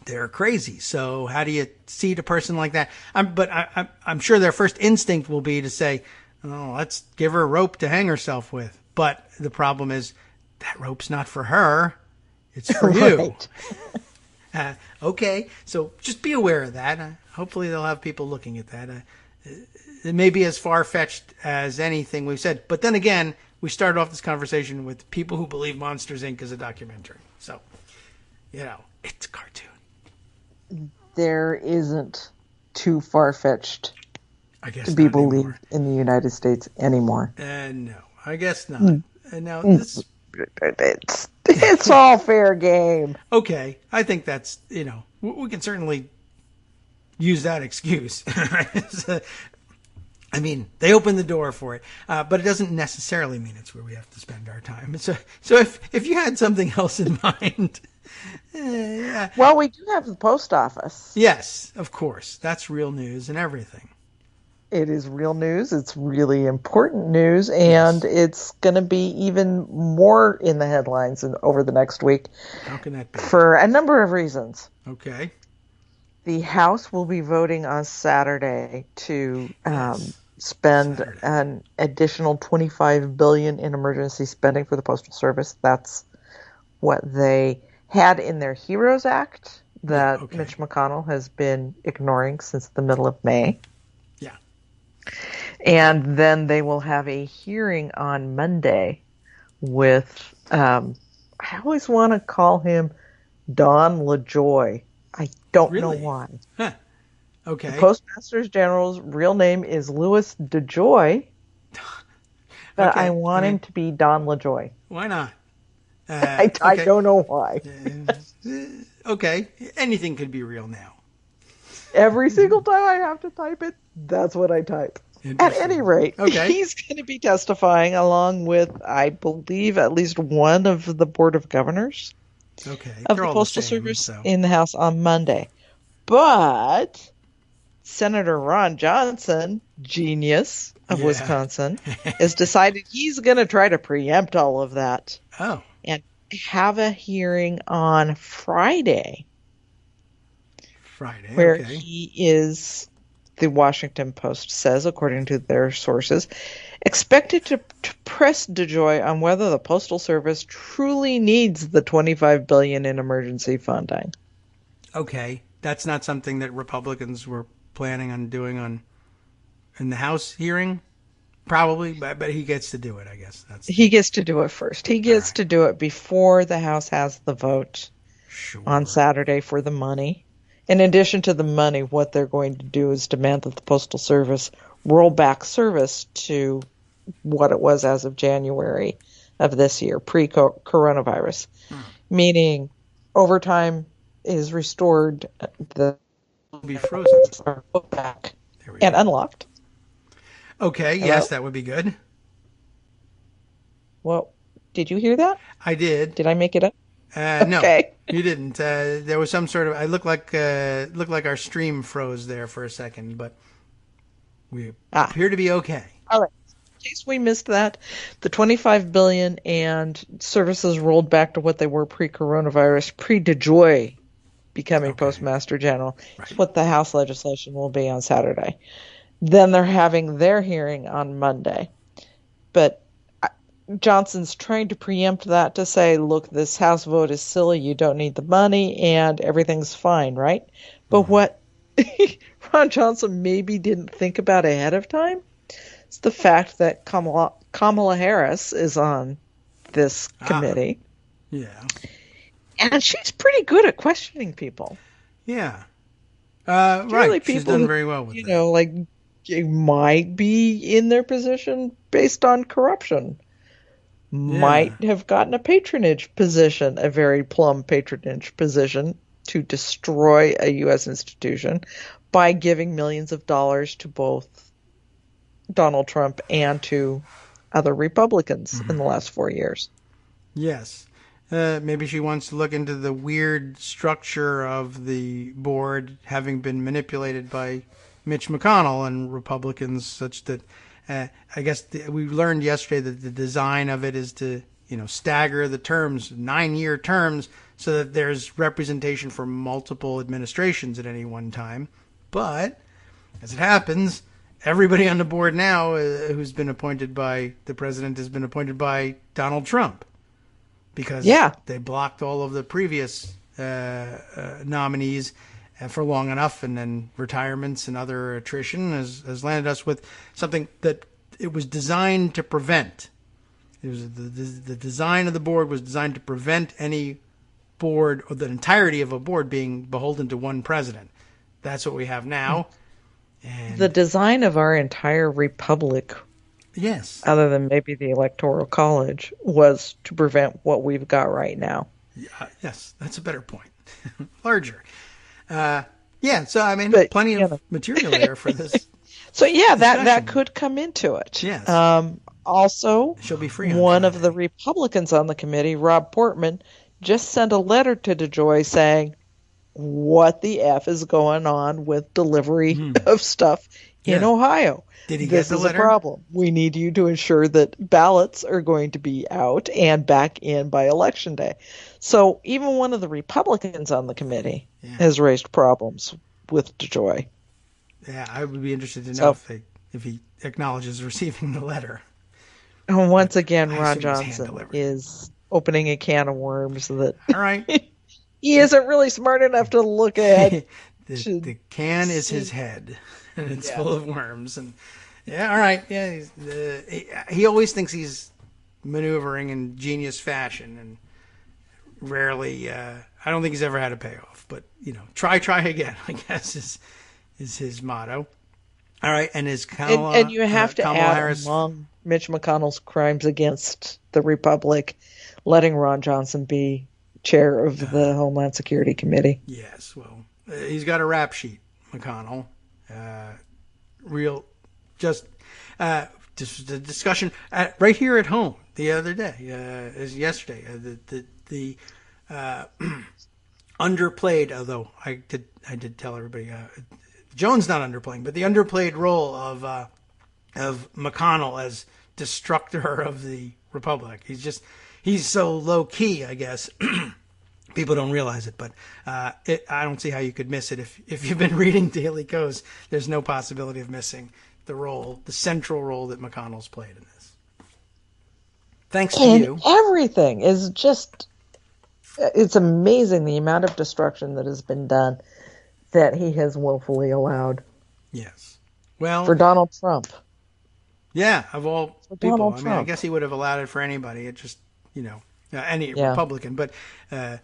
they're crazy. So how do you seat a person like that? I'm sure their first instinct will be to say, oh, let's give her a rope to hang herself with. But the problem is that rope's not for her. It's for you. Okay, so just be aware of that. Hopefully they'll have people looking at that. It may be as far-fetched as anything we've said. But then again, we started off this conversation with people who believe Monsters, Inc. is a documentary. So, it's a cartoon. There isn't too far-fetched to be believed in the United States anymore. No, I guess not. And now this... It's all fair game. Okay, I think that's, we can certainly use that excuse. They opened the door for it, but it doesn't necessarily mean it's where we have to spend our time. So if you had something else in mind... Well, we do have the post office. Yes, of course. That's real news and everything. It is real news. It's really important news, and it's going to be even more in the headlines over the next week. How can that be? For a number of reasons. Okay. The House will be voting on Saturday to spend an additional $25 billion in emergency spending for the Postal Service. That's what they had in their HEROES Act that okay. Mitch McConnell has been ignoring since the middle of May. Yeah. And then they will have a hearing on Monday with, I always want to call him Don LaJoy. I don't know why. Huh. Okay. The Postmaster General's real name is Louis DeJoy, but Okay. I want him to be Don LaJoy. Why not? I don't know why. Okay. Anything could be real now. Every single time I have to type it, that's what I type. At any rate, he's going to be testifying along with, I believe, at least one of the Board of Governors of the Postal Service in the House on Monday. But Senator Ron Johnson, genius of Wisconsin, has decided he's going to try to preempt all of that. Oh. And have a hearing on Friday. Where he is, the Washington Post says, according to their sources, expected to press DeJoy on whether the Postal Service truly needs the $25 billion in emergency funding. Okay. That's not something that Republicans were planning on doing in the House hearing? Probably, but he gets to do it, I guess. He gets to do it first. He gets to do it before the House has the vote on Saturday for the money. In addition to the money, what they're going to do is demand that the Postal Service roll back service to what it was as of January of this year, pre-coronavirus. Meaning overtime is restored, the will be frozen are put back and unlocked. Okay, Hello? yes, that would be good. Well, did you hear that? I did. Did I make it up? No, okay. You didn't. There was some sort of. I looked like our stream froze there for a second, but we appear to be okay. All right. In case we missed that, the $25 billion and services rolled back to what they were pre-coronavirus, pre-DeJoy becoming Postmaster General, is what the House legislation will be on Saturday. Then they're having their hearing on Monday. But Johnson's trying to preempt that to say, look, this House vote is silly, you don't need the money, and everything's fine, right? But what Ron Johnson maybe didn't think about ahead of time is the fact that Kamala Harris is on this committee. Yeah. And she's pretty good at questioning people. Yeah. Right. She's done very well with that. Like, you might be in their position based on corruption. Might have gotten a patronage position, a very plum patronage position, to destroy a U.S. institution by giving millions of dollars to both Donald Trump and to other Republicans in the last 4 years. Yes. Maybe she wants to look into the weird structure of the board having been manipulated by Mitch McConnell and Republicans, such that I guess we learned yesterday that the design of it is to, stagger the terms, 9-year terms, so that there's representation for multiple administrations at any one time. But as it happens, everybody on the board now who's been appointed by the president has been appointed by Donald Trump, because they blocked all of the previous nominees for long enough, and then retirements and other attrition has landed us with something that it was designed to prevent. It was the design of the board was designed to prevent any board, or the entirety of a board, being beholden to one president. That's what we have now. And the design of our entire republic, other than maybe the Electoral College, was to prevent what we've got right now. Yes, that's a better point. Larger. So I mean, plenty of material there for this. So that could come into it. Yes. Also, she'll be free. One of the Republicans on the committee, Rob Portman, just sent a letter to DeJoy saying, "What the f is going on with delivery of stuff in Ohio? Did he this get the is letter? A problem. We need you to ensure that ballots are going to be out and back in by Election Day." So even one of the Republicans on the committee has raised problems with DeJoy. Yeah, I would be interested to know if he acknowledges receiving the letter. And once again, Ron Johnson is opening a can of worms that All right. he isn't really smart enough to look at. The can is his head, and it's Yeah. full of worms. And yeah, all right. Yeah, he always thinks he's maneuvering in genius fashion, and rarely. I don't think he's ever had a payoff. But try again, I guess is his motto. All right, and his Kamala, And you have to Kamala add Harris. among Mitch McConnell's crimes against the Republic, letting Ron Johnson be chair of the Homeland Security Committee. Yes, well, he's got a rap sheet, McConnell. Just the discussion right here at home the other day, yesterday. The underplayed, although I did tell everybody, Jones not underplaying, but the underplayed role of McConnell as destructor of the Republic. He's so low key, I guess. People don't realize it, but I don't see how you could miss it. If you've been reading Daily Kos, there's no possibility of missing the central role that McConnell's played in this. Thanks to you. Everything is just, it's amazing the amount of destruction that has been done that he has willfully allowed. Yes. Well, for Donald Trump. Yeah, of all for people. Donald I mean, Trump. I guess he would have allowed it for anybody. It just, any Republican. But the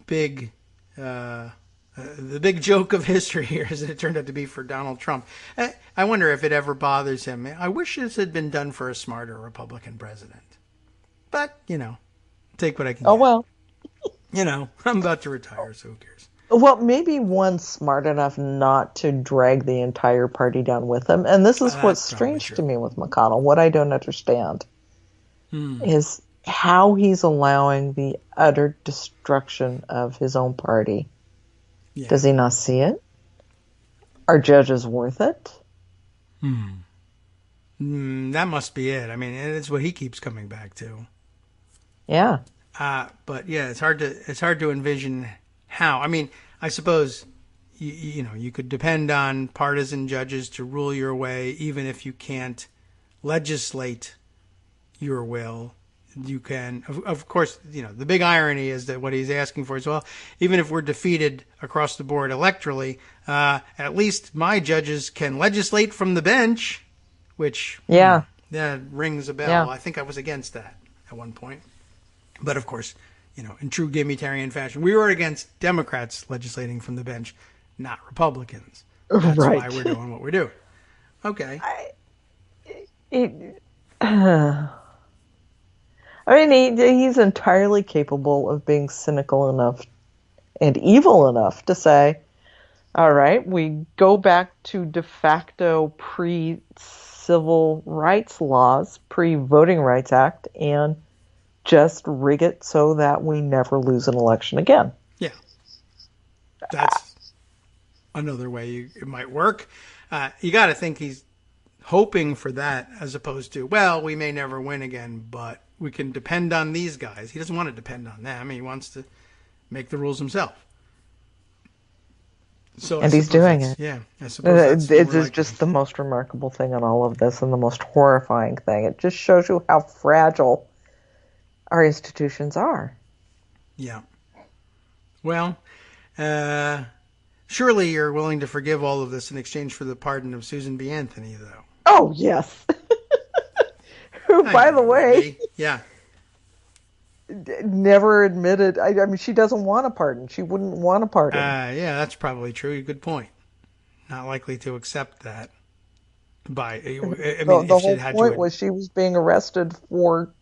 big joke of history here is that it turned out to be for Donald Trump. I wonder if it ever bothers him. I wish this had been done for a smarter Republican president. But, take what I can get. Oh, well. I'm about to retire, so who cares? Well, maybe one smart enough not to drag the entire party down with him. And this is what's strange to me with McConnell. What I don't understand is how he's allowing the utter destruction of his own party. Yeah. Does he not see it? Are judges worth it? That must be it. I mean, it's what he keeps coming back to. Yeah. But yeah, it's hard to envision how. I mean, I suppose you could depend on partisan judges to rule your way, even if you can't legislate your will. You can, of course, the big irony is that what he's asking for is, well, even if we're defeated across the board electorally, at least my judges can legislate from the bench, which that rings a bell. Yeah. I think I was against that at one point. But of course, in true gimme-tarian fashion, we were against Democrats legislating from the bench, not Republicans. That's why we're doing what we're doing. Okay. I mean, he's entirely capable of being cynical enough and evil enough to say, all right, we go back to de facto pre-civil rights laws, pre-Voting Rights Act, and just rig it so that we never lose an election again. Yeah. That's another way it might work. You got to think he's hoping for that as opposed to, well, we may never win again, but we can depend on these guys. He doesn't want to depend on them. He wants to make the rules himself. And he's doing it. Yeah, I suppose it is just the most remarkable thing in all of this and the most horrifying thing. It just shows you how fragile our institutions are. Yeah. Well, surely you're willing to forgive all of this in exchange for the pardon of Susan B. Anthony, though. Oh, yes. Who, by the way, never admitted. I mean, she doesn't want a pardon. She wouldn't want a pardon. Yeah, that's probably true. Good point. Not likely to accept that. The whole point was she was being arrested for,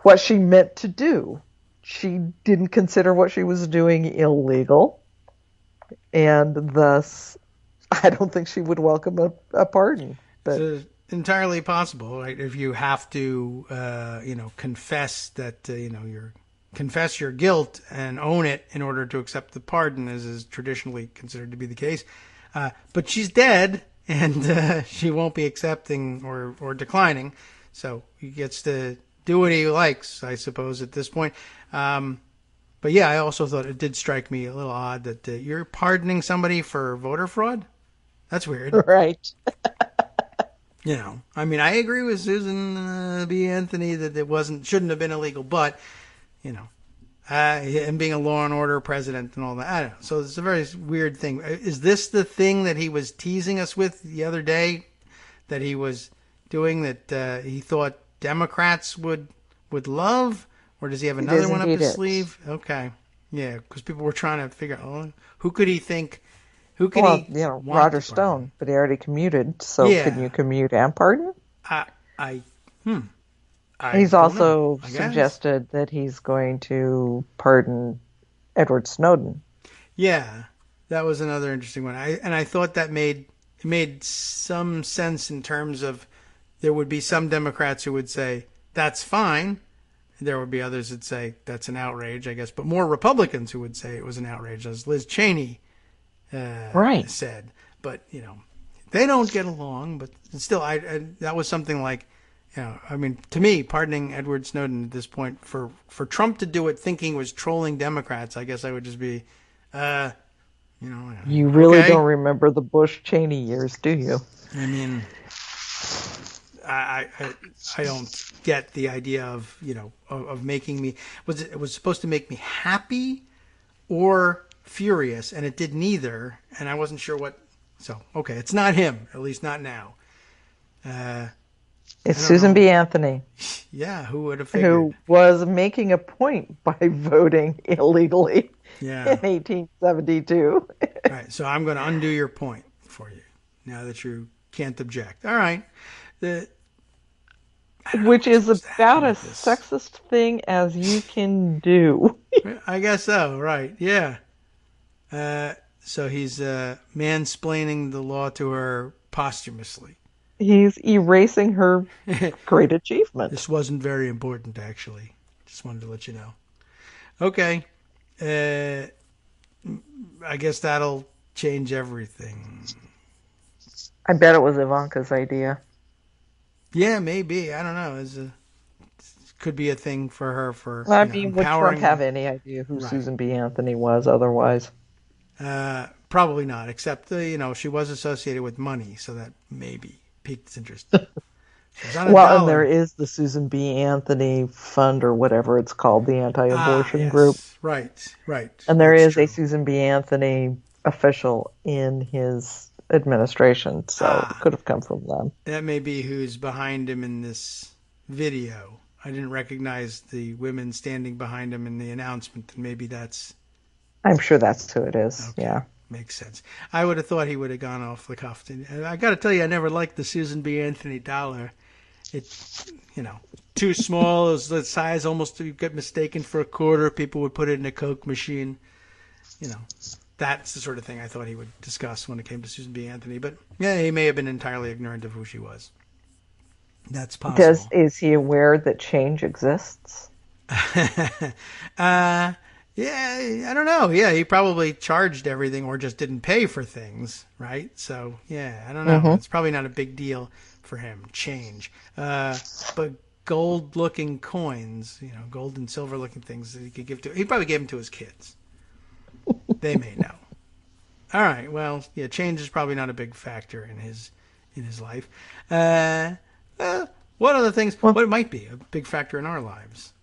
what she meant to do. She didn't consider what she was doing illegal, and thus, I don't think she would welcome a pardon. But it's entirely possible, right? If you have to, confess that, confess your guilt and own it in order to accept the pardon, as is traditionally considered to be the case. But she's dead, and she won't be accepting or declining, so he gets to do what he likes, I suppose, at this point. But yeah, I also thought it did strike me a little odd that you're pardoning somebody for voter fraud. That's weird. Right. I mean, I agree with Susan B. Anthony that shouldn't have been illegal, but, and being a law and order president and all that. I don't know. So it's a very weird thing. Is this the thing that he was teasing us with the other day that he was doing that he thought Democrats would love? Or does he have another one up his sleeve? Okay. Yeah, because people were trying to figure out, who could he think? Who could he want Roger to Stone, pardon? but he already commuted. So can you commute and pardon? He's also suggested that he's going to pardon Edward Snowden. Yeah, that was another interesting one. I thought that made some sense in terms of there would be some Democrats who would say that's fine. There would be others that say that's an outrage, I guess, but more Republicans who would say it was an outrage, as Liz Cheney said. But they don't get along. But still, that was something like. I mean, to me, pardoning Edward Snowden at this point, for Trump to do it thinking was trolling Democrats, I guess I would just be, You really don't remember the Bush-Cheney years, do you? I mean, I don't get the idea of, of making me, it was supposed to make me happy or furious, and it did neither, and I wasn't sure what, so, okay, it's not him, at least not now. It's Susan B. Anthony. Yeah, who would have figured? Who was making a point by voting illegally in 1872. All right, so I'm going to undo your point for you now that you can't object. All right. Which is about as sexist thing as you can do. I guess so, right, yeah. So he's mansplaining the law to her posthumously. He's erasing her great achievement. This wasn't very important, actually. Just wanted to let you know. Okay. I guess that'll change everything. I bet it was Ivanka's idea. Yeah, maybe. I don't know. Could be a thing for her for I mean, would Trump have any idea who Susan B. Anthony was otherwise? Probably not, except, she was associated with money, so that maybe piqued his interest. Well, and there is the Susan B. Anthony Fund or whatever it's called, the anti-abortion group. Right. And there is a Susan B. Anthony official in his administration, so it could have come from them. That may be who's behind him in this video. I didn't recognize the women standing behind him in the announcement, and maybe that's... I'm sure that's who it is, okay. Yeah. Makes sense. I would have thought he would have gone off the cuff. I got to tell you, I never liked the Susan B. Anthony dollar. It's, too small. It was the size almost to get mistaken for a quarter. People would put it in a Coke machine. That's the sort of thing I thought he would discuss when it came to Susan B. Anthony. But yeah, he may have been entirely ignorant of who she was. That's possible. Is he aware that change exists? Yeah, I don't know. Yeah, he probably charged everything or just didn't pay for things, right? So, yeah, I don't know. It's probably not a big deal for him, change. But gold-looking coins, gold and silver-looking things that he could give to... He probably gave them to his kids. They may know. All right, well, yeah, change is probably not a big factor in his life. What other things... What might be a big factor in our lives?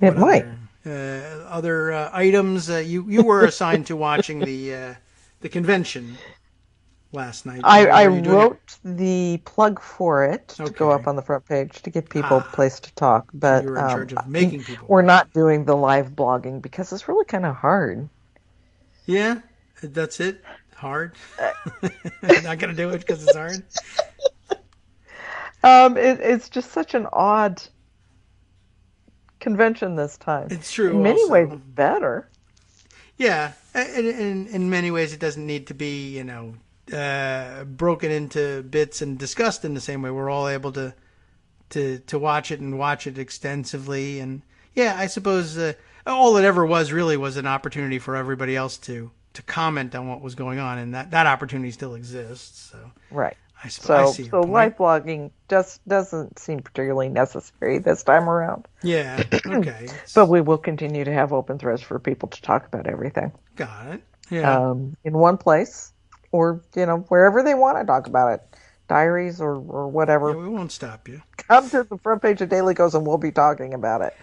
It might. Other items you were assigned to watching the convention last night. I wrote the plug for it to go up on the front page to give people a place to talk. But you were in charge of making people. We're not doing the live blogging because it's really kind of hard. Yeah, that's it. Hard. Not gonna do it because it's hard. It's just such an odd convention this time. It's true. In many ways, better. Yeah, in many ways, it doesn't need to be, broken into bits and discussed in the same way. We're all able to watch it and watch it extensively. And yeah, I suppose all it ever was really was an opportunity for everybody else to comment on what was going on, and that opportunity still exists. So right. I see so live blogging just doesn't seem particularly necessary this time around. Yeah, okay. But we will continue to have open threads for people to talk about everything. Got it. Yeah. In one place, or wherever they want to talk about it. Diaries or whatever, Yeah, we won't stop you. come to the front page of Daily Kos and we'll be talking about it.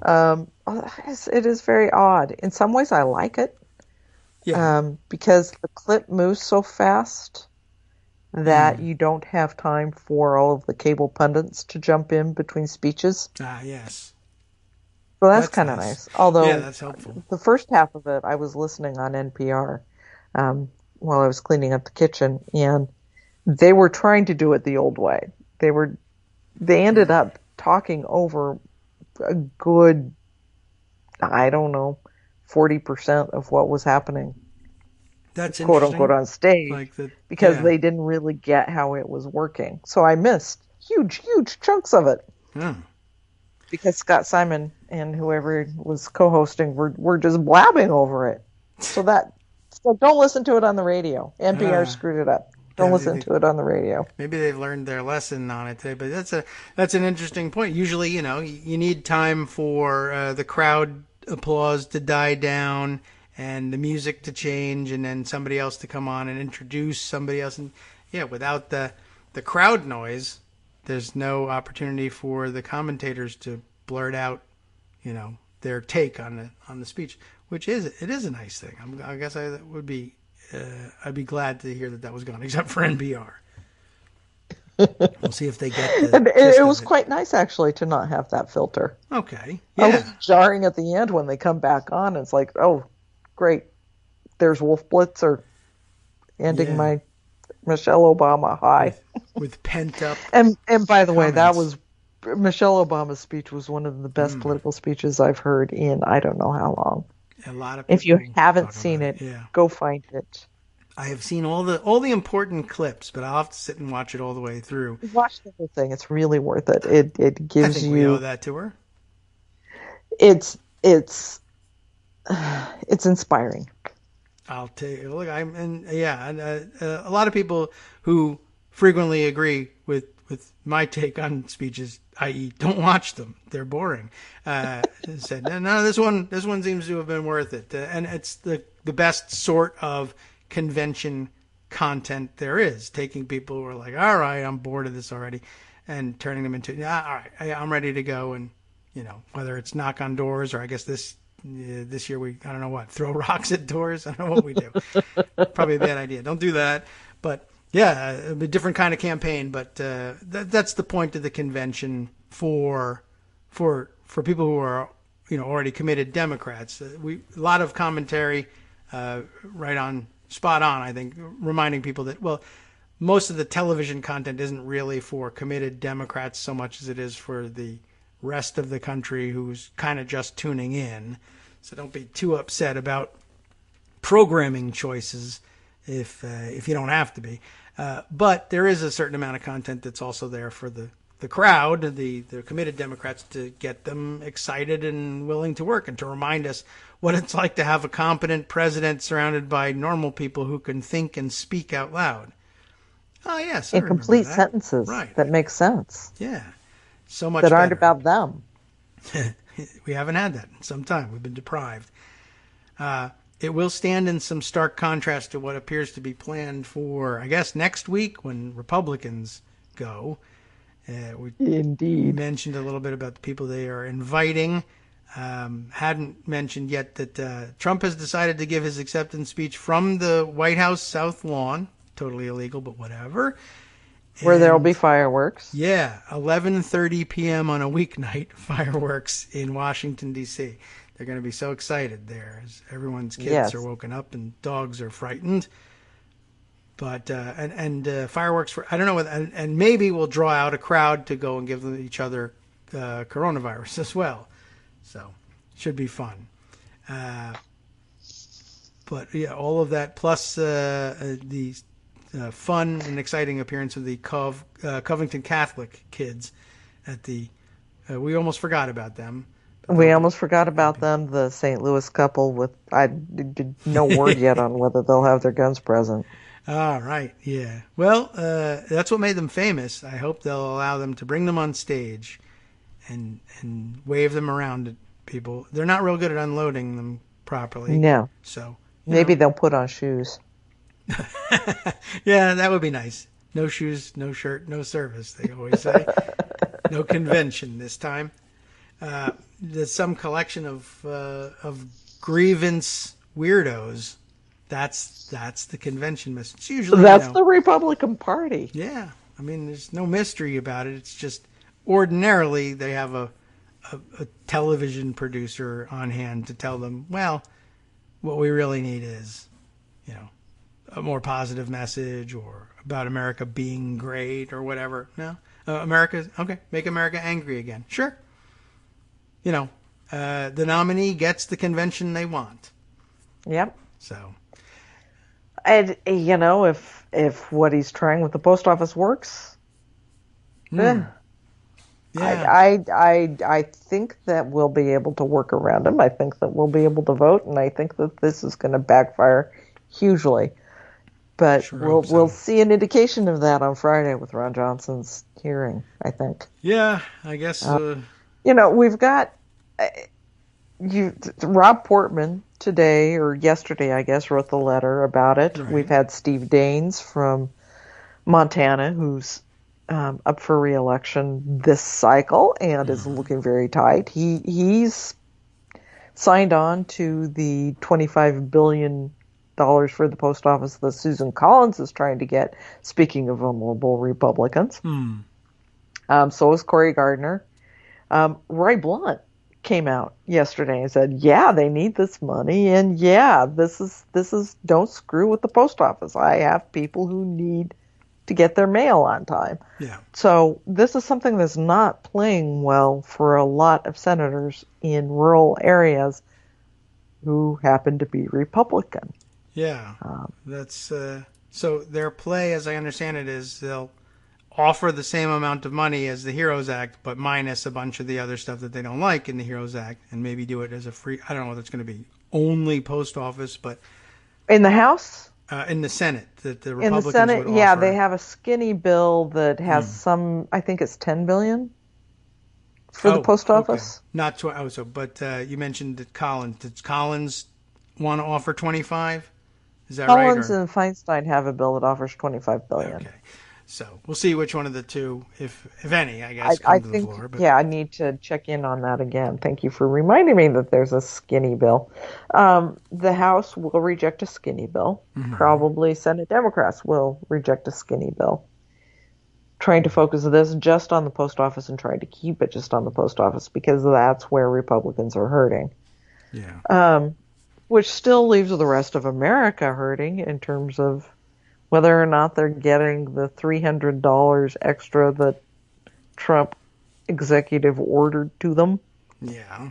It is very odd. In some ways, I like it Yeah. because the clip moves so fast that you don't have time for all of the cable pundits to jump in between speeches. Yes. So that's kind of nice. Although yeah, that's helpful. the first half of it, I was listening on NPR while I was cleaning up the kitchen, and they were trying to do it the old way. They ended up talking over a good, I don't know, 40% of what was happening. That's quote interesting. unquote on stage, Like because they didn't really get how it was working. So I missed huge chunks of it. Because Scott Simon and whoever was co-hosting were just blabbing over it. So don't listen to it on the radio. NPR screwed it up. Don't listen to it on the radio. Maybe they've learned their lesson on it today, but that's an interesting point. Usually, you need time for the crowd applause to die down and the music to change, and then somebody else to come on and introduce somebody else. And without the crowd noise, there's no opportunity for the commentators to blurt out, their take on the speech, which it is a nice thing. I guess I'd be glad to hear that was gone, except for NPR. We'll see if they get the and it was quite nice, actually, to not have that filter. Okay. Yeah. A little jarring at the end when they come back on. It's like, oh, great. There's Wolf Blitzer ending my Michelle Obama high. With pent up And by the way, comments. that was Michelle Obama's speech was one of the best political speeches I've heard in I don't know how long. A lot of people if you haven't seen it, go find it. I have seen all the important clips, but I'll have to sit and watch it all the way through. Watch the whole thing; it's really worth it. It gives I think you. We owe that to her. It's inspiring. I'll tell you. Look, a lot of people who frequently agree with my take on speeches, i.e., don't watch them; they're boring. Said no, this one seems to have been worth it, and it's the best sort of convention content there is. Taking people who are like, all right, I'm bored of this already, and turning them into, all right, I'm ready to go, and whether it's knock on doors or I guess this year I don't know what, throw rocks at doors. I don't know what we do. Probably a bad idea. Don't do that. But a different kind of campaign. But that's the point of the convention for people who are already committed Democrats. A lot of commentary, spot on. I think reminding people that most of the television content isn't really for committed Democrats so much as it is for the rest of the country who's kind of just tuning in. So don't be too upset about programming choices if you don't have to be. But there is a certain amount of content that's also there for the crowd, the committed Democrats, to get them excited and willing to work and to remind us what it's like to have a competent president surrounded by normal people who can think and speak out loud. Oh, yes. In complete sentences that make sense. Yeah. So much that aren't better. about them. We haven't had that in some time. We've been deprived. It will stand in some stark contrast to what appears to be planned for, I guess, next week when Republicans go. We mentioned a little bit about the people they are inviting. Hadn't mentioned yet that Trump has decided to give his acceptance speech from the White House South Lawn. Totally illegal, but whatever. Where there'll be fireworks. Yeah, 11:30 p.m. on a weeknight, fireworks in Washington, D.C. They're going to be so excited there as everyone's kids are woken up and dogs are frightened. But fireworks for, I don't know, and maybe we'll draw out a crowd to go and give each other coronavirus as well. So should be fun. But yeah, all of that plus the fun and exciting appearance of the Covington Catholic kids at the. We almost forgot about them. We almost forgot about them. The St. Louis couple with no word yet on whether they'll have their guns present. All right, yeah. Well, that's what made them famous. I hope they'll allow them to bring them on stage and wave them around at people. They're not real good at unloading them properly. No. So maybe they'll put on shoes. Yeah, that would be nice. No shoes, no shirt, no service, they always say. No convention this time. There's some collection of grievance weirdos. That's the convention message. It's usually the Republican Party. Yeah. I mean, there's no mystery about it. It's just ordinarily they have a television producer on hand to tell them, well, what we really need is, a more positive message or about America being great or whatever. No, make America angry again. Sure. The nominee gets the convention they want. Yep. So. And, if what he's trying with the post office works, Yeah. I think that we'll be able to work around him. I think that we'll be able to vote, and I think that this is going to backfire hugely. But we'll see an indication of that on Friday with Ron Johnson's hearing, I think. Yeah, I guess. We've got Rob Portman today or yesterday, I guess, wrote the letter about it. Right. We've had Steve Daines from Montana, who's up for re-election this cycle and is looking very tight. He's signed on to the $25 billion for the post office that Susan Collins is trying to get, speaking of vulnerable Republicans. So is Cory Gardner. Roy Blunt came out yesterday and said, yeah, they need this money, and yeah, this is don't screw with the post office. I have people who need to get their mail on time. Yeah. So this is something that's not playing well for a lot of senators in rural areas who happen to be Republican. Yeah. That's so their play, as I understand it, is they'll offer the same amount of money as the HEROES Act, but minus a bunch of the other stuff that they don't like in the HEROES Act, and maybe do it as a free, I don't know whether it's going to be only post office, but... In the House? In the Senate, that the In Republicans the Senate, would yeah, offer. they have a skinny bill that has some, I think it's $10 billion for the post office. Okay. Not but you mentioned that Collins. Did Collins want to offer 25? Is that right? Collins and Feinstein have a bill that offers $25 billion. Okay. So we'll see which one of the two, if any, I guess, I come to think, the floor. But... yeah, I need to check in on that again. Thank you for reminding me that there's a skinny bill. The House will reject a skinny bill. Probably Senate Democrats will reject a skinny bill. Trying to focus this just on the post office and trying to keep it just on the post office because that's where Republicans are hurting. Yeah. Which still leaves the rest of America hurting in terms of whether or not they're getting the $300 extra that Trump executive ordered to them. Yeah.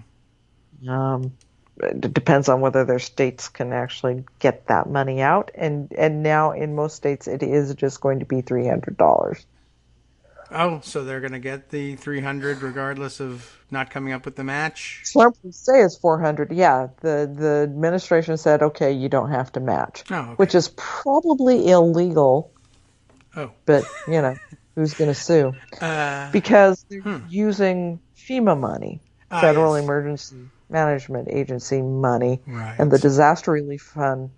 It depends on whether their states can actually get that money out. And now in most states it is just going to be $300. Oh, so they're going to get the $300 regardless of not coming up with the match? Trump would say it's $400. Yeah, the administration said, okay, you don't have to match, which is probably illegal. Oh, but who's going to sue? Because they're using FEMA money, Federal Emergency Management Agency money, right. And the disaster relief fund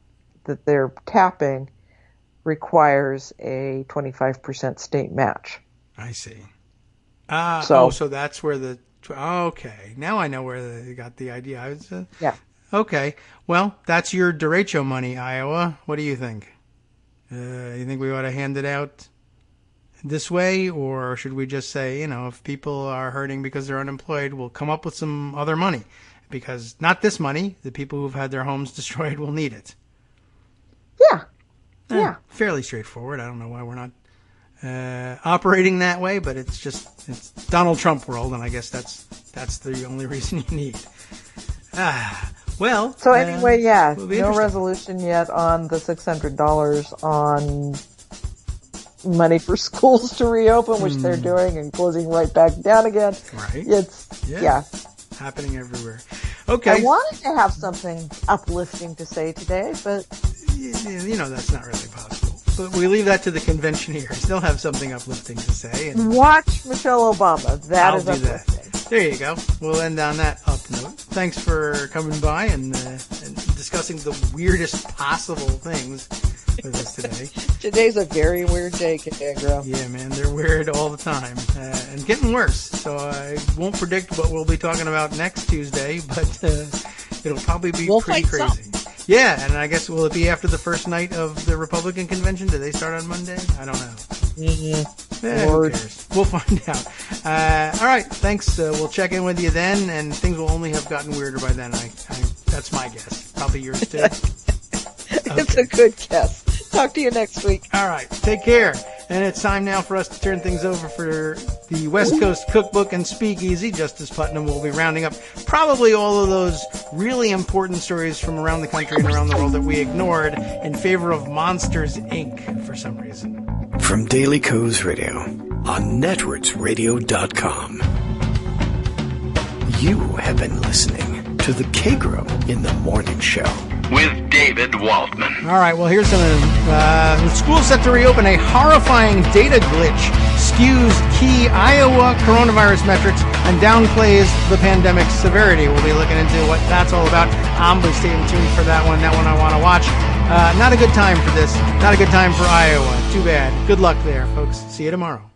that they're tapping requires a 25% state match. I see. So that's where the... Okay, now I know where they got the idea. Yeah. Okay, well, that's your derecho money, Iowa. What do you think? You think we ought to hand it out this way, or should we just say, if people are hurting because they're unemployed, we'll come up with some other money? Because not this money, the people who've had their homes destroyed will need it. Yeah. Fairly straightforward. I don't know why we're not operating that way, but it's Donald Trump world, and I guess that's the only reason you need. Well. So anyway, no resolution yet on the $600 on money for schools to reopen, which they're doing and closing right back down again. Right. It's happening everywhere. Okay. I wanted to have something uplifting to say today, but that's not really possible. But we leave that to the convention here. I still have something uplifting to say. And watch Michelle Obama. That is uplifting. That. There you go. We'll end on that up note. Thanks for coming by and discussing the weirdest possible things with us today. Today's a very weird day, Kagro. Yeah, man, they're weird all the time and getting worse. So I won't predict what we'll be talking about next Tuesday, but it'll probably be pretty crazy. Yeah, and I guess will it be after the first night of the Republican convention? Do they start on Monday? I don't know. Who cares? We'll find out. All right, thanks. We'll check in with you then, and things will only have gotten weirder by then. That's my guess. Probably yours too. It's a good guess. Talk to you next week. All right, take care. And it's time now for us to turn things over for the West Coast Cookbook and Speakeasy. Justice Putnam will be rounding up probably all of those really important stories from around the country and around the world that we ignored in favor of Monsters, Inc. for some reason. From Daily Kos Radio on netrootsradio.com. You have been listening to the Kagro in the Morning Show with David Waldman. All right, well, here's something. The school's set to reopen. A horrifying data glitch skews key Iowa coronavirus metrics and downplays the pandemic's severity. We'll be looking into what that's all about. I'm going to stay tuned for that one. That one I want to watch. Not a good time for this. Not a good time for Iowa. Too bad. Good luck there, folks. See you tomorrow.